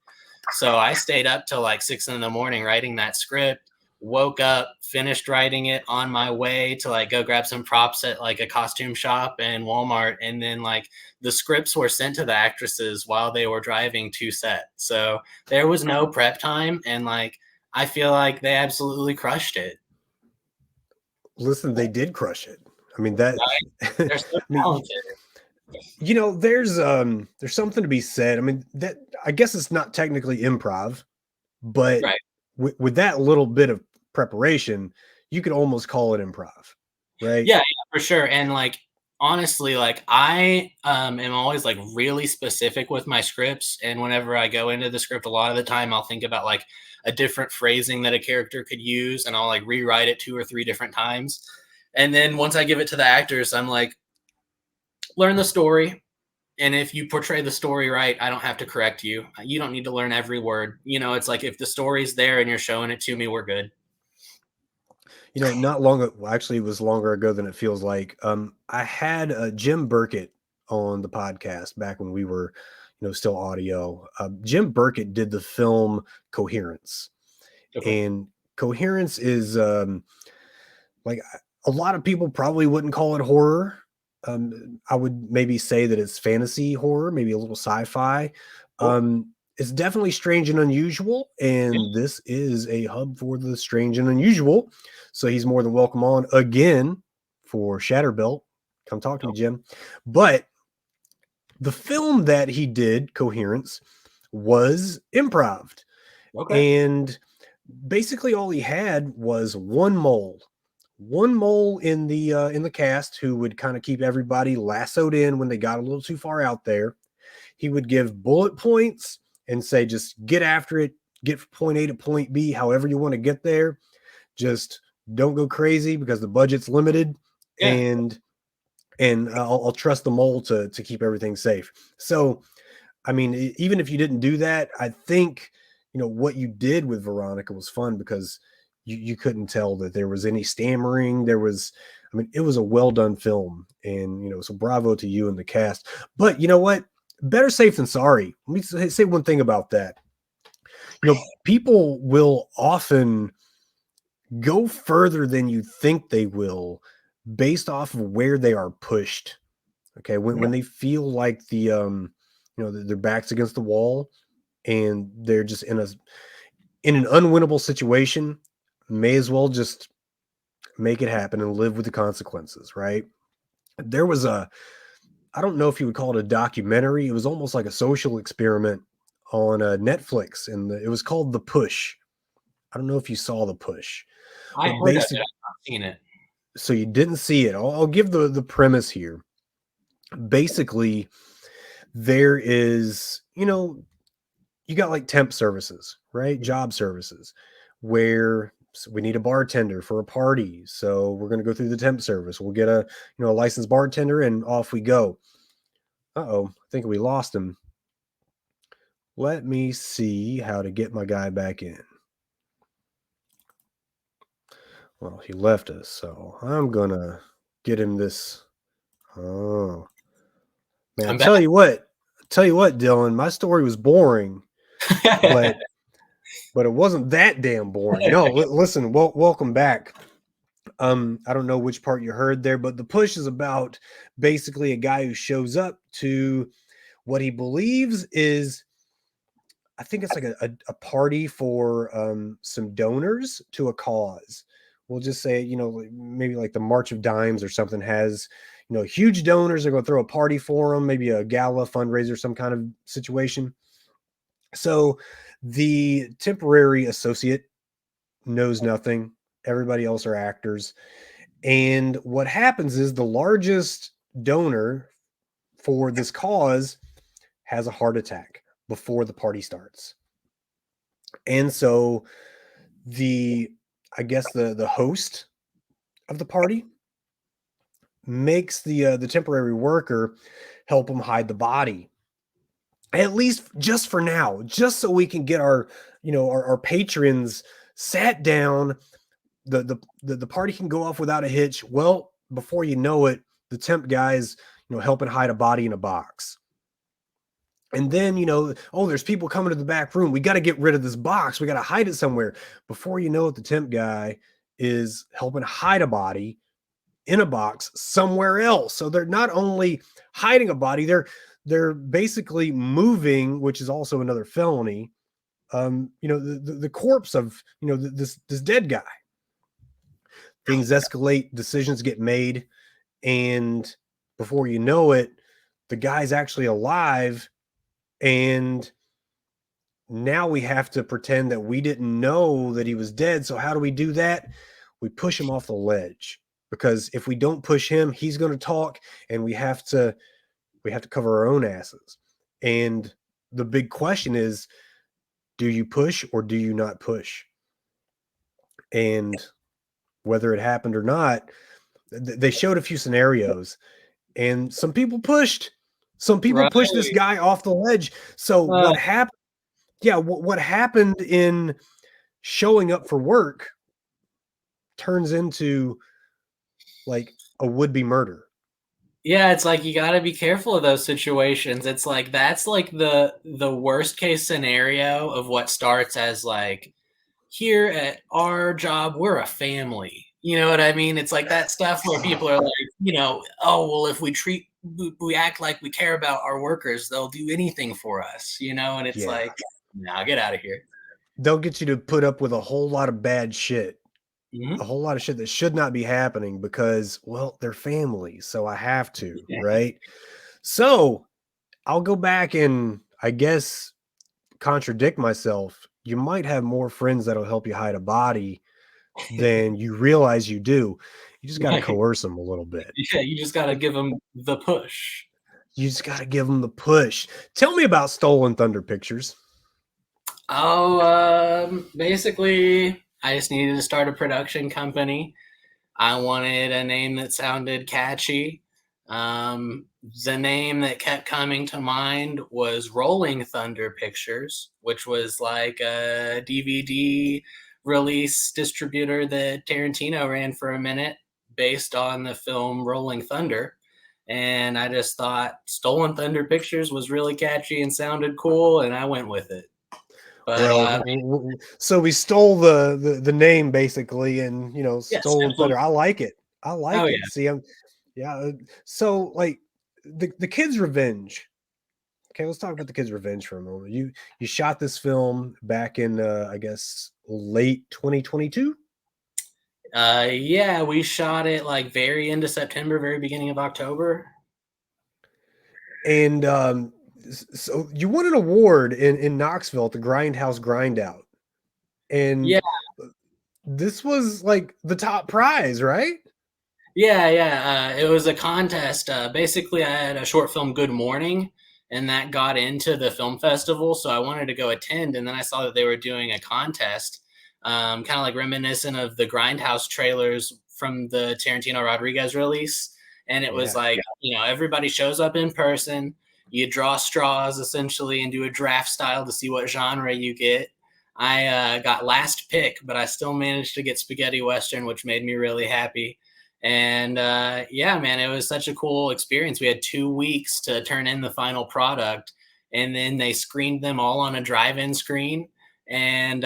[SPEAKER 6] So I stayed up till like 6 in the morning writing that script. Woke up, finished writing it on my way to like go grab some props at like a costume shop and Walmart, and then like the scripts were sent to the actresses while they were driving to set. So there was no prep time, and like I feel like they absolutely crushed it.
[SPEAKER 1] Listen, they did crush it. I mean that.
[SPEAKER 6] They're so talented.
[SPEAKER 1] There's something to be said. I mean that I guess it's not technically improv, but
[SPEAKER 6] Right.
[SPEAKER 1] with that little bit of preparation, you could almost call it improv, right?
[SPEAKER 6] Yeah, for sure. And like honestly, like I am always like really specific with my scripts, and whenever I go into the script, a lot of the time I'll think about like a different phrasing that a character could use, and I'll like rewrite it 2 or 3 different times. And then once I give it to the actors, I'm like, learn the story. And if you portray the story right, I don't have to correct you. You don't need to learn every word. It's like if the story's there and you're showing it to me, we're good.
[SPEAKER 1] Not long ago, well, actually, it was longer ago than it feels like. I had Jim Burkett on the podcast back when we were, still audio. Jim Burkett did the film Coherence,
[SPEAKER 6] Okay.
[SPEAKER 1] and Coherence is like a lot of people probably wouldn't call it horror. I would maybe say that it's fantasy horror, maybe a little sci-fi.
[SPEAKER 6] Cool.
[SPEAKER 1] It's definitely strange and unusual,
[SPEAKER 6] Yeah.
[SPEAKER 1] and this is a hub for the strange and unusual. So he's more than welcome on again for Shatterbelt. Come talk to me, Jim. But the film that he did, Coherence, was improv.
[SPEAKER 6] Okay.
[SPEAKER 1] And basically all he had was one mole in the cast who would kind of keep everybody lassoed in when they got a little too far out there. He would give bullet points and say, just get after it, get from point A to point B, however you want to get there. Just don't go crazy because the budget's limited,
[SPEAKER 6] Yeah.
[SPEAKER 1] and I'll trust the mole to keep everything safe. So, I mean, even if you didn't do that, I think what you did with Veronica was fun because you couldn't tell that there was any stammering. It was a well done film, and so bravo to you and the cast. But you know what? Better safe than sorry. Let me say one thing about that. People will often go further than you think they will based off of where they are pushed. Okay. When they feel like their back's against the wall and they're just in an unwinnable situation, may as well just make it happen and live with the consequences, right? There was I don't know if you would call it a documentary. It was almost like a social experiment on Netflix, and it was called The Push. I don't know if you saw The Push,
[SPEAKER 6] I
[SPEAKER 1] but
[SPEAKER 6] heard of it. I've not seen it.
[SPEAKER 1] so you didn't see it. I'll give the premise here. Basically, there is, you got like temp services, right? Job services where we need a bartender for a party. So we're going to go through the temp service. We'll get a licensed bartender and off we go. Uh-oh, I think we lost him. Let me see how to get my guy back in. Well, he left us, so I'm going to get him this. Oh, man, tell you what, Dylan, my story was boring, but it wasn't that damn boring. No, listen, welcome back. I don't know which part you heard there, but The Push is about basically a guy who shows up to what he believes is, I think it's like a party for some donors to a cause. We'll just say, maybe like the March of Dimes or something has, huge donors are going to throw a party for them, maybe a gala fundraiser, some kind of situation. So the temporary associate knows nothing. Everybody else are actors. And what happens is the largest donor for this cause has a heart attack before the party starts. And so I guess the host of the party makes the temporary worker help him hide the body, at least just for now, just so we can get our patrons sat down. The party can go off without a hitch. Well, before you know it, the temp guy is helping hide a body in a box. And then, there's people coming to the back room. We got to get rid of this box. We got to hide it somewhere. Before you know it, the temp guy is helping hide a body in a box somewhere else. So they're not only hiding a body, they're basically moving, which is also another felony. The corpse of, this dead guy. Things escalate, decisions get made, and before you know it, the guy's actually alive. And now we have to pretend that we didn't know that he was dead. So how do we do that? We push him off the ledge, because if we don't push him, he's going to talk, and we have to cover our own asses. And the big question is, do you push or do you not push? And whether it happened or not, they showed a few scenarios, and some people pushed. Some people pushed this guy off the ledge. So what happened? Yeah, what happened in showing up for work turns into like a would-be murder.
[SPEAKER 6] Yeah, it's like you got to be careful of those situations. It's like that's like the worst case scenario of what starts as like here at our job we're a family. You know what I mean? It's like that stuff where people are like, oh well, if we act like we care about our workers, they'll do anything for us. And it's
[SPEAKER 1] Yeah.
[SPEAKER 6] like, now get out of here.
[SPEAKER 1] They'll get you to put up with a whole lot of bad shit.
[SPEAKER 6] Mhm.
[SPEAKER 1] A whole lot of shit that should not be happening because, well, they're family, so I have to,
[SPEAKER 6] Yeah.
[SPEAKER 1] right? So I'll go back and I guess contradict myself. You might have more friends that'll help you hide a body than you realize you do. You just got to coerce them a little bit.
[SPEAKER 6] Yeah, you just got to give them the push.
[SPEAKER 1] You just got to give them the push. Tell me about Stolen Thunder Pictures.
[SPEAKER 6] Oh, basically, I just needed to start a production company. I wanted a name that sounded catchy. The name that kept coming to mind was Rolling Thunder Pictures, which was like a DVD release distributor that Tarantino ran for a minute based on the film Rolling Thunder. And I just thought Stolen Thunder Pictures was really catchy and sounded cool, and I went with it. But
[SPEAKER 1] Well, so we stole the name basically, and
[SPEAKER 6] yeah,
[SPEAKER 1] Stolen Thunder. I like it. I
[SPEAKER 6] oh
[SPEAKER 1] like
[SPEAKER 6] yeah.
[SPEAKER 1] it. See, so like the Kid's Revenge. Okay, let's talk about the Kid's Revenge for a moment. You shot this film back in I guess late 2022.
[SPEAKER 6] Yeah, we shot it like very into September, very beginning of October.
[SPEAKER 1] And so you won an award in Knoxville at the Grindhouse Grindout. And
[SPEAKER 6] Yeah,
[SPEAKER 1] this was like the top prize, right?
[SPEAKER 6] yeah. It was a contest. Basically, I had a short film, Good Morning, and that got into the film festival. So I wanted to go attend, and then I saw that they were doing a contest, kind of like reminiscent of the Grindhouse trailers from the Tarantino Rodriguez release. And it was
[SPEAKER 1] Yeah.
[SPEAKER 6] like, everybody shows up in person. You draw straws essentially and do a draft style to see what genre you get. I got last pick, but I still managed to get Spaghetti Western, which made me really happy. And yeah, man, it was such a cool experience. We had 2 weeks to turn in the final product, and then they screened them all on a drive-in screen. And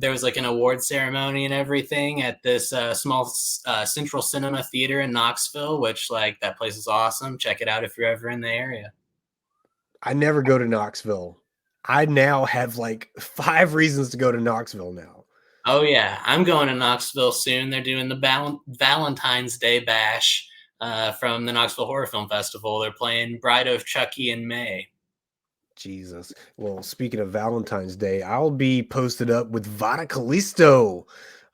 [SPEAKER 6] there was like an award ceremony and everything at this small Central Cinema Theater in Knoxville, which like that place is awesome. Check it out if you're ever in the area.
[SPEAKER 1] I never go to Knoxville. I now have like 5 reasons to go to Knoxville now.
[SPEAKER 6] Oh yeah, I'm going to Knoxville soon. They're doing the Valentine's Day bash from the Knoxville Horror Film Festival. They're playing Bride of Chucky in May.
[SPEAKER 1] Jesus. Well, speaking of Valentine's Day, I'll be posted up with Vada Callisto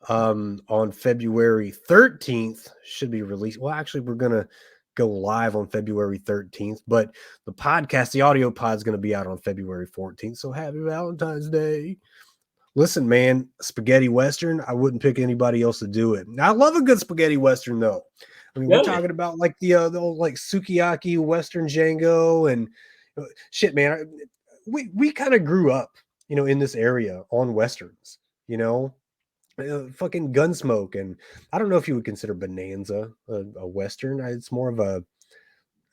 [SPEAKER 1] on February 13th. Should be released. Well, actually, we're going to go live on February 13th, but the podcast, the audio pod is going to be out on February 14th. So happy Valentine's Day. Listen, man, spaghetti Western, I wouldn't pick anybody else to do it. Now, I love a good spaghetti Western, though. I mean, we're talking about like the old like sukiyaki Western Django and shit, man. We kind of grew up, in this area on Westerns, fucking Gunsmoke. And I don't know if you would consider Bonanza a Western. It's more of I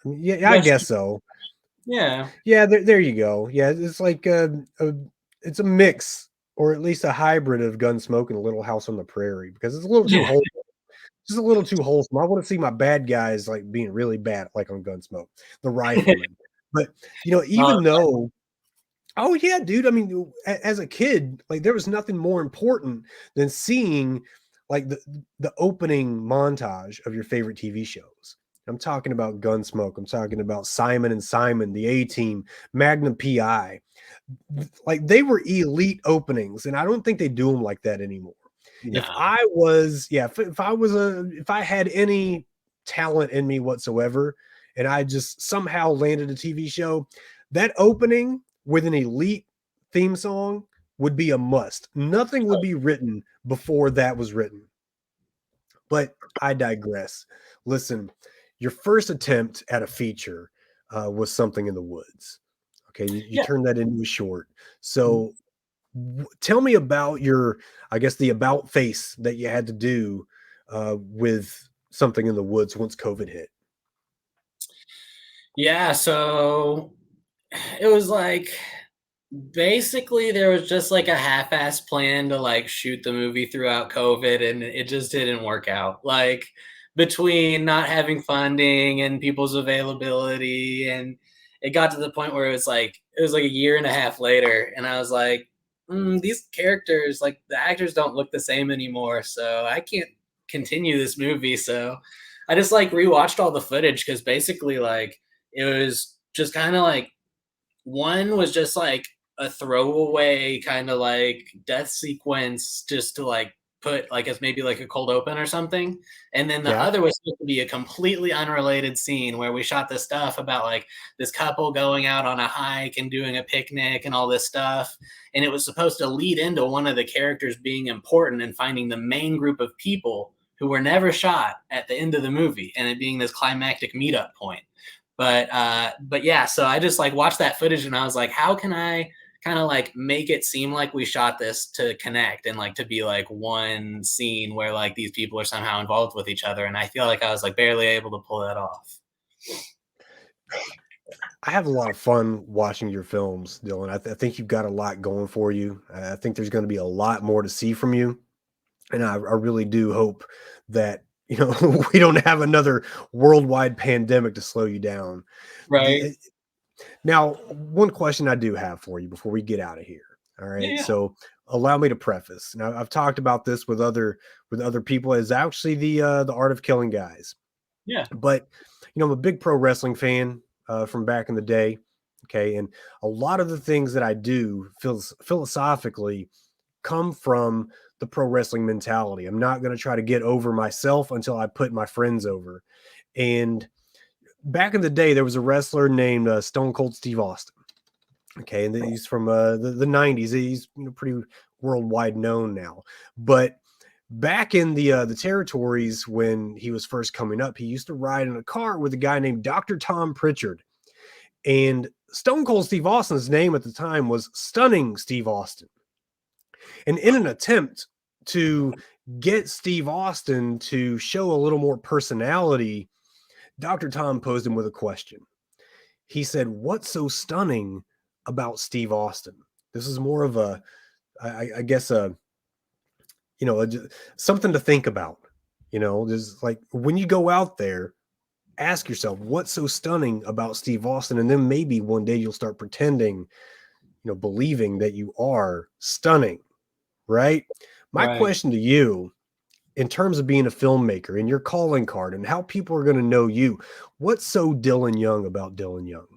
[SPEAKER 1] mean, yeah, I guess so.
[SPEAKER 6] Yeah.
[SPEAKER 1] Yeah, there you go. Yeah, it's like it's a mix or at least a hybrid of Gunsmoke and Little House on the Prairie because it's a little too wholesome. Just a little too wholesome. I want to see my bad guys like being really bad, like on Gunsmoke, the rifleman. But even though, oh yeah, dude. I mean, as a kid, like there was nothing more important than seeing like the opening montage of your favorite TV shows. I'm talking about Gunsmoke. I'm talking about Simon and Simon, the A-Team, Magnum PI. Like they were elite openings, and I don't think they do them like that anymore.
[SPEAKER 6] No.
[SPEAKER 1] If I had any talent in me whatsoever, and I just somehow landed a TV show, that opening with an elite theme song would be a must. Nothing would be written before that was written. But I digress. Listen, your first attempt at a feature was Something in the Woods. Okay, you turned that into a short. So Tell me about your, I guess, the about face that you had to do with something in the woods once COVID hit.
[SPEAKER 6] Yeah, so it was like basically there was just like a half-ass plan to like shoot the movie throughout COVID, and it just didn't work out. Like between not having funding and people's availability, and it got to the point where it was like a year and a half later, and I was like, these characters, like the actors don't look the same anymore, so I can't continue this movie. So I just like rewatched all the footage because basically like it was just kind of like one was just like a throwaway kind of like death sequence just to like put like as maybe like a cold open or something. And then the
[SPEAKER 1] Yeah.
[SPEAKER 6] other was supposed to be a completely unrelated scene where we shot the stuff about like this couple going out on a hike and doing a picnic and all this stuff. And it was supposed to lead into one of the characters being important and finding the main group of people who were never shot at the end of the movie and it being this climactic meetup point. But yeah, so I just like watched that footage and I was like, how can I kind of like make it seem like we shot this to connect and like to be like one scene where like these people are somehow involved with each other? And I feel like I was like barely able to pull that off.
[SPEAKER 1] I have a lot of fun watching your films, Dylan. I think you've got a lot going for you. I think there's going to be a lot more to see from you. And I really do hope that, we don't have another worldwide pandemic to slow you down.
[SPEAKER 6] Right.
[SPEAKER 1] Now, one question I do have for you before we get out of here. All right.
[SPEAKER 6] Yeah.
[SPEAKER 1] So allow me to preface. Now, I've talked about this with other people. Is actually the Art of Killing guys.
[SPEAKER 6] Yeah.
[SPEAKER 1] But I'm a big pro wrestling fan from back in the day. Okay, and a lot of the things that I do philosophically come from the pro wrestling mentality. I'm not going to try to get over myself until I put my friends over. And back in the day, there was a wrestler named Stone Cold Steve Austin. Okay, and he's from the 90s. He's pretty worldwide known now. But back in the territories when he was first coming up, he used to ride in a car with a guy named Dr. Tom Pritchard. And Stone Cold Steve Austin's name at the time was Stunning Steve Austin. And in an attempt to get Steve Austin to show a little more personality, Dr. Tom posed him with a question. He said, "What's so stunning about Steve Austin?" This is more of a, I guess, something to think about. Just like when you go out there, ask yourself, what's so stunning about Steve Austin? And then maybe one day you'll start pretending, believing that you are stunning, right? My
[SPEAKER 6] Right.
[SPEAKER 1] question to you, in terms of being a filmmaker and your calling card and how people are going to know you, what's so Dylan Young about Dylan Young?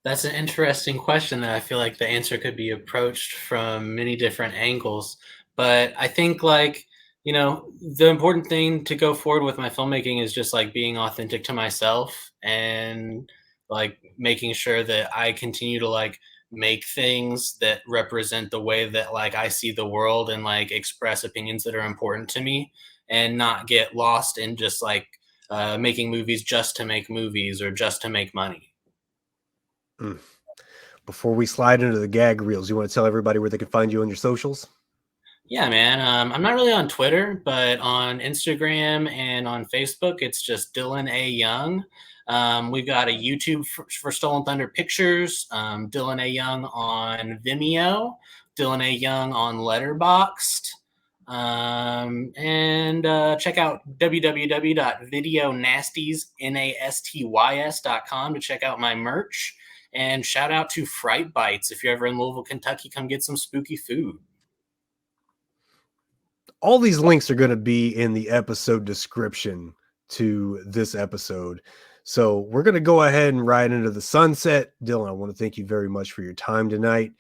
[SPEAKER 6] That's an interesting question that I feel like the answer could be approached from many different angles. But I think the important thing to go forward with my filmmaking is just like being authentic to myself and like making sure that I continue to like make things that represent the way that like I see the world and like express opinions that are important to me and not get lost in just like making movies just to make movies or just to make money.
[SPEAKER 1] Mm. Before we slide into the gag reels, you want to tell everybody where they can find you on your socials?
[SPEAKER 6] Yeah, man. I'm not really on Twitter, but on Instagram and on Facebook, it's just Dylan A. Young. We've got a YouTube for Stolen Thunder Pictures, Dylan A. Young on Vimeo, Dylan A. Young on Letterboxd. And check out www.videonastys.com to check out my merch. And shout out to Fright Bites. If you're ever in Louisville, Kentucky, come get some spooky food.
[SPEAKER 1] All these links are going to be in the episode description to this episode. So we're going to go ahead and ride into the sunset. Dylan, I want to thank you very much for your time tonight.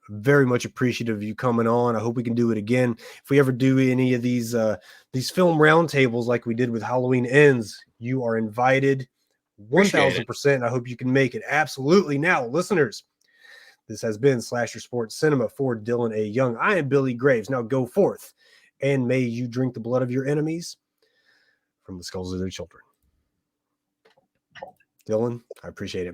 [SPEAKER 1] Very much appreciative of you coming on. I hope we can do it again. If we ever do any of these film roundtables like we did with Halloween Ends, you are invited 1,000%. I hope you can make it. Absolutely. Now, listeners, this has been Slasher Sports Cinema for Dylan A. Young. I am Billy Graves. Now go forth and may you drink the blood of your enemies from the skulls of their children. Dylan, I appreciate it, man.